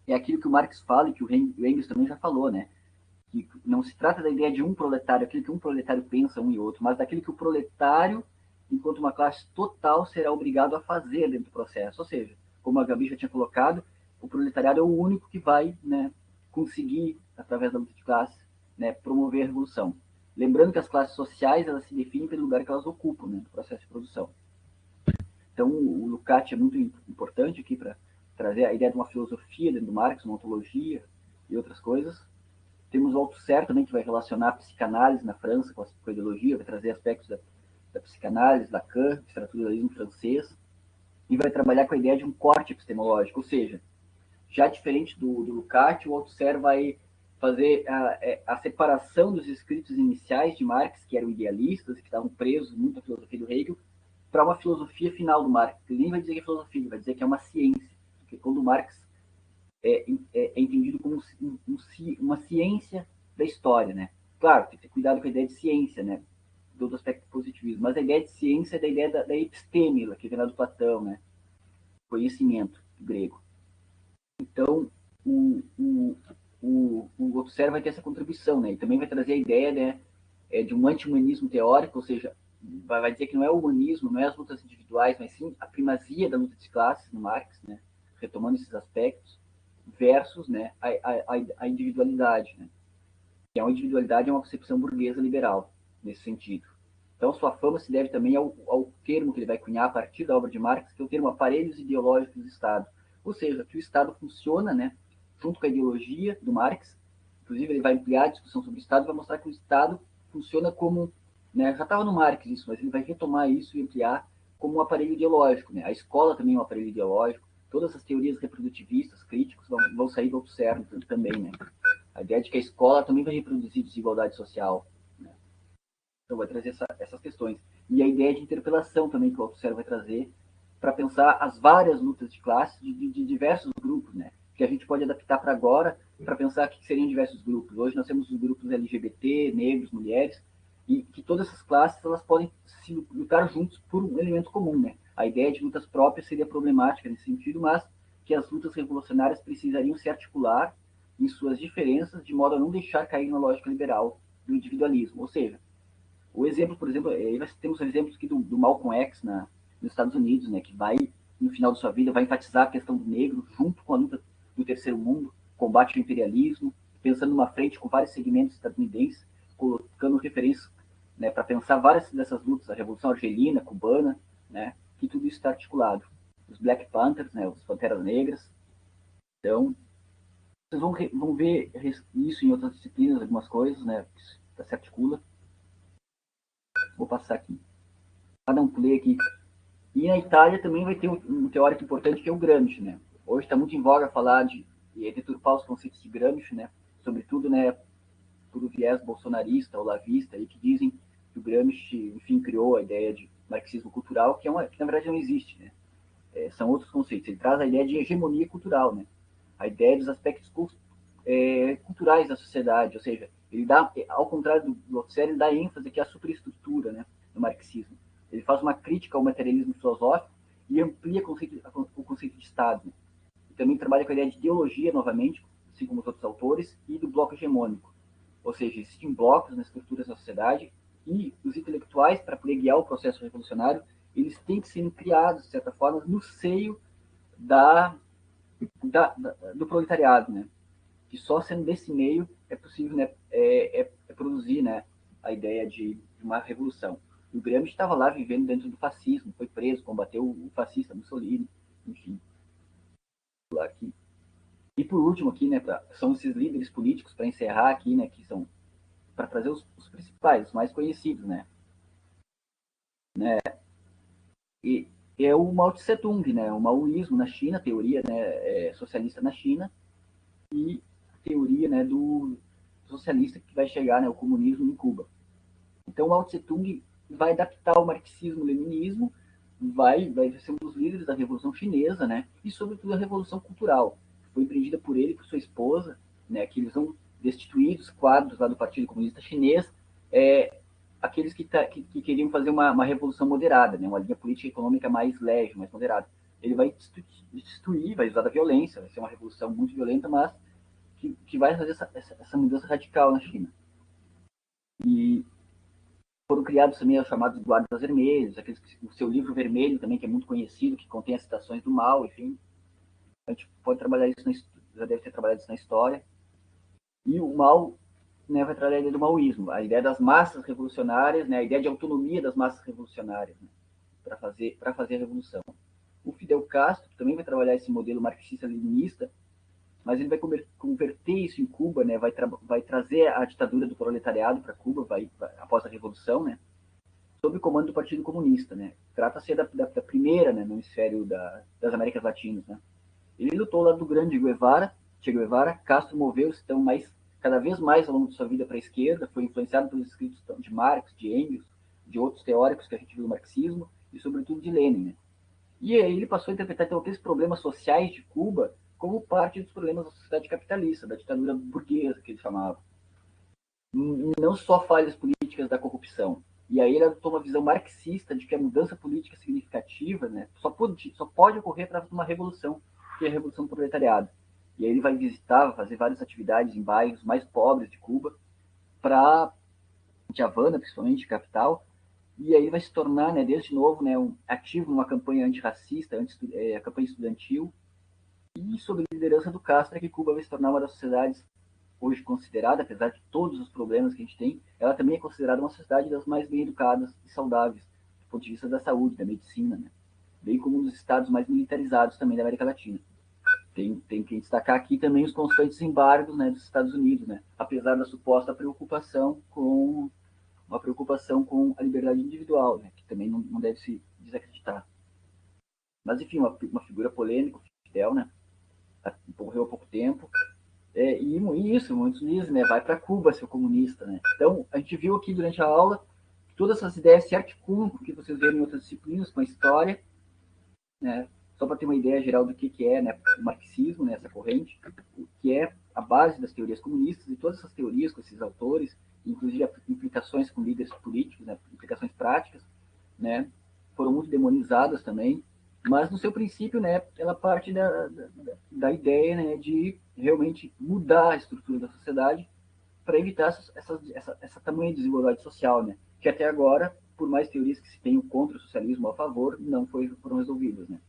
S1: É aquilo que o Marx fala e que o Engels também já falou, né? Que não se trata da ideia de um proletário, aquilo que um proletário pensa, um e outro, mas daquilo que o proletário, enquanto uma classe total, será obrigado a fazer dentro do processo. Ou seja, como a Gabi já tinha colocado, o proletariado é o único que vai, né, conseguir, através da luta de classes, né, promover a revolução. Lembrando que as classes sociais elas se definem pelo lugar que elas ocupam, né, no processo de produção. Então, o Lukács é muito importante aqui para trazer a ideia de uma filosofia dentro do Marx, uma ontologia e outras coisas. Temos o Althusser também, que vai relacionar a psicanálise na França com a ideologia, vai trazer aspectos da psicanálise, Lacan, estruturalismo francês, e vai trabalhar com a ideia de um corte epistemológico, ou seja, já diferente do Lukács, o Althusser vai fazer a separação dos escritos iniciais de Marx, que eram idealistas e que estavam presos muito à filosofia do Hegel, para uma filosofia final do Marx. Ele nem vai dizer que é filosofia, ele vai dizer que é uma ciência, porque quando o Marx é entendido como uma ciência da história, né? Claro, tem que ter cuidado com a ideia de ciência, né? Do aspecto positivismo, mas a ideia de ciência é da ideia da epistêmila, que vem lá do Platão, né? Conhecimento, grego. Então, o Althusser vai ter essa contribuição, né? E também vai trazer a ideia, né, de um anti-humanismo teórico, ou seja, vai dizer que não é o humanismo, não é as lutas individuais, mas sim a primazia da luta de classes no Marx, né? Retomando esses aspectos, versus, né, a individualidade, né? Que a individualidade é uma concepção burguesa liberal, nesse sentido. Então, sua fama se deve também ao termo que ele vai cunhar a partir da obra de Marx, que é o termo aparelhos ideológicos do Estado. Ou seja, que o Estado funciona, né, junto com a ideologia do Marx. Inclusive, ele vai ampliar a discussão sobre o Estado e vai mostrar que o Estado funciona como, né, já estava no Marx isso, mas ele vai retomar isso e ampliar como um aparelho ideológico. Né? A escola também é um aparelho ideológico. Todas as teorias reprodutivistas, críticos, vão sair do Althusser também, né? A ideia de que a escola também vai reproduzir desigualdade social. Né? Então, vai trazer essas questões. E a ideia de interpelação também que o Althusser vai trazer para pensar as várias lutas de classe de diversos grupos, né? Que a gente pode adaptar para agora, para pensar o que seriam diversos grupos. Hoje nós temos os grupos LGBT, negros, mulheres, e que todas essas classes elas podem se lutar juntos por um elemento comum, né? A ideia de lutas próprias seria problemática nesse sentido, mas que as lutas revolucionárias precisariam se articular em suas diferenças, de modo a não deixar cair na lógica liberal do individualismo. Ou seja, o exemplo, por exemplo, nós temos exemplos aqui do Malcolm X nos Estados Unidos, né, que vai, no final de sua vida, vai enfatizar a questão do negro junto com a luta do terceiro mundo, combate ao imperialismo, pensando numa frente com vários segmentos estadunidenses, colocando referências, né, para pensar várias dessas lutas, a Revolução Argelina, Cubana, né, que tudo isso está articulado. Os Black Panthers, né, os Panteras Negras. Então, vocês vão ver isso em outras disciplinas, algumas coisas, né, que se articula. Vou passar aqui. Vou dar um play aqui. E na Itália também vai ter um teórico importante que é o Gramsci, né? Hoje está muito em voga falar de deturpar os conceitos de Gramsci, né? Sobretudo, né, por o viés bolsonarista ou lavista, aí, que dizem que o Gramsci, enfim, criou a ideia de marxismo cultural, que na verdade não existe, né? São outros conceitos. Ele traz a ideia de hegemonia cultural, né? A ideia dos aspectos culturais da sociedade, ou seja, Ele dá, ao contrário do Althusser, ele dá ênfase aqui à superestrutura, né, do marxismo. Ele faz uma crítica ao materialismo filosófico e amplia o conceito de Estado. Né? E também trabalha com a ideia de ideologia, novamente, assim como os outros autores, e do bloco hegemônico. Ou seja, existem blocos nas estruturas da sociedade e os intelectuais, para poder guiar o processo revolucionário, eles têm que ser criados, de certa forma, no seio do proletariado, né? Que só sendo desse meio é possível, né, produzir, né, a ideia de uma revolução. E o Gramsci estava lá vivendo dentro do fascismo, foi preso, combateu o fascista Mussolini, enfim. Aqui. E por último aqui, né, são esses líderes políticos, para encerrar aqui, né, que são para trazer os principais, os mais conhecidos, né? E é o Mao Tse Tung, né, o maoísmo na China, teoria, né, socialista na China, e a teoria, né, do socialista que vai chegar, né, o comunismo em Cuba. Então, o Mao Tse Tung vai adaptar o marxismo-leninismo, vai ser um dos líderes da Revolução Chinesa, né, e sobretudo a Revolução Cultural, que foi empreendida por ele e por sua esposa, né, que eles vão destituir dos quadros lá do Partido Comunista Chinês aqueles que queriam fazer uma revolução moderada, né, uma linha política e econômica mais leve, mais moderada. Ele vai destituir, vai usar da violência, vai ser uma revolução muito violenta, mas que vai fazer essa mudança radical na China. E foram criados também os chamados guardas vermelhos, o seu livro vermelho também, que é muito conhecido, que contém as citações do Mao, enfim. A gente pode trabalhar isso, já deve ter trabalhado isso na história. E o Mao, né, vai trabalhar a ideia do maoísmo, a ideia das massas revolucionárias, né, a ideia de autonomia das massas revolucionárias, né, para fazer a revolução. O Fidel Castro também vai trabalhar esse modelo marxista-leninista, mas ele vai converter isso em Cuba, né, vai trazer a ditadura do proletariado para Cuba, após a Revolução, né, sob o comando do Partido Comunista. Né. Trata-se da primeira, né, no hemisfério das Américas Latinas. Né. Ele lutou lá do grande Che Guevara, Castro moveu-se então cada vez mais ao longo de sua vida para a esquerda, foi influenciado pelos escritos de Marx, de Engels, de outros teóricos que a gente viu no marxismo, e sobretudo de Lenin. Né. E aí ele passou a interpretar então aqueles problemas sociais de Cuba como parte dos problemas da sociedade capitalista, da ditadura burguesa, que ele chamava. Não só falhas políticas da corrupção. E aí ele adotou uma visão marxista de que a mudança política significativa, né, só pode ocorrer através de uma revolução, que é a Revolução do Proletariado. E aí ele vai visitar, fazer várias atividades em bairros mais pobres de Cuba, de Havana, principalmente, capital, e aí vai se tornar, né, desde novo, né, ativo numa campanha antirracista, a campanha estudantil, e sob a liderança do Castro, é que Cuba vai se tornar uma das sociedades hoje considerada, apesar de todos os problemas que a gente tem, ela também é considerada uma sociedade das mais bem educadas e saudáveis, do ponto de vista da saúde, da medicina, né? Bem como um dos estados mais militarizados também da América Latina. Tem que destacar aqui também os constantes embargos, né, dos Estados Unidos, né? Apesar da suposta preocupação com a liberdade individual, né? Que também não deve se desacreditar. Mas, enfim, uma figura polêmica, Fidel, né? Morreu há pouco tempo. E isso, muitos dizem, né? Vai para Cuba, seu comunista, né? Então, a gente viu aqui durante a aula que todas essas ideias se articulam com o que vocês viram em outras disciplinas, com a história, né? Só para ter uma ideia geral do que é, né, o marxismo, né, essa corrente, que é a base das teorias comunistas, e todas essas teorias com esses autores, inclusive implicações com líderes políticos, né, implicações práticas, né, foram muito demonizadas também, mas no seu princípio, né, ela parte da ideia, né, de realmente mudar a estrutura da sociedade para evitar essa tamanha desigualdade social, né, que até agora, por mais teorias que se tenham contra o socialismo ou a favor, não foram resolvidas, né.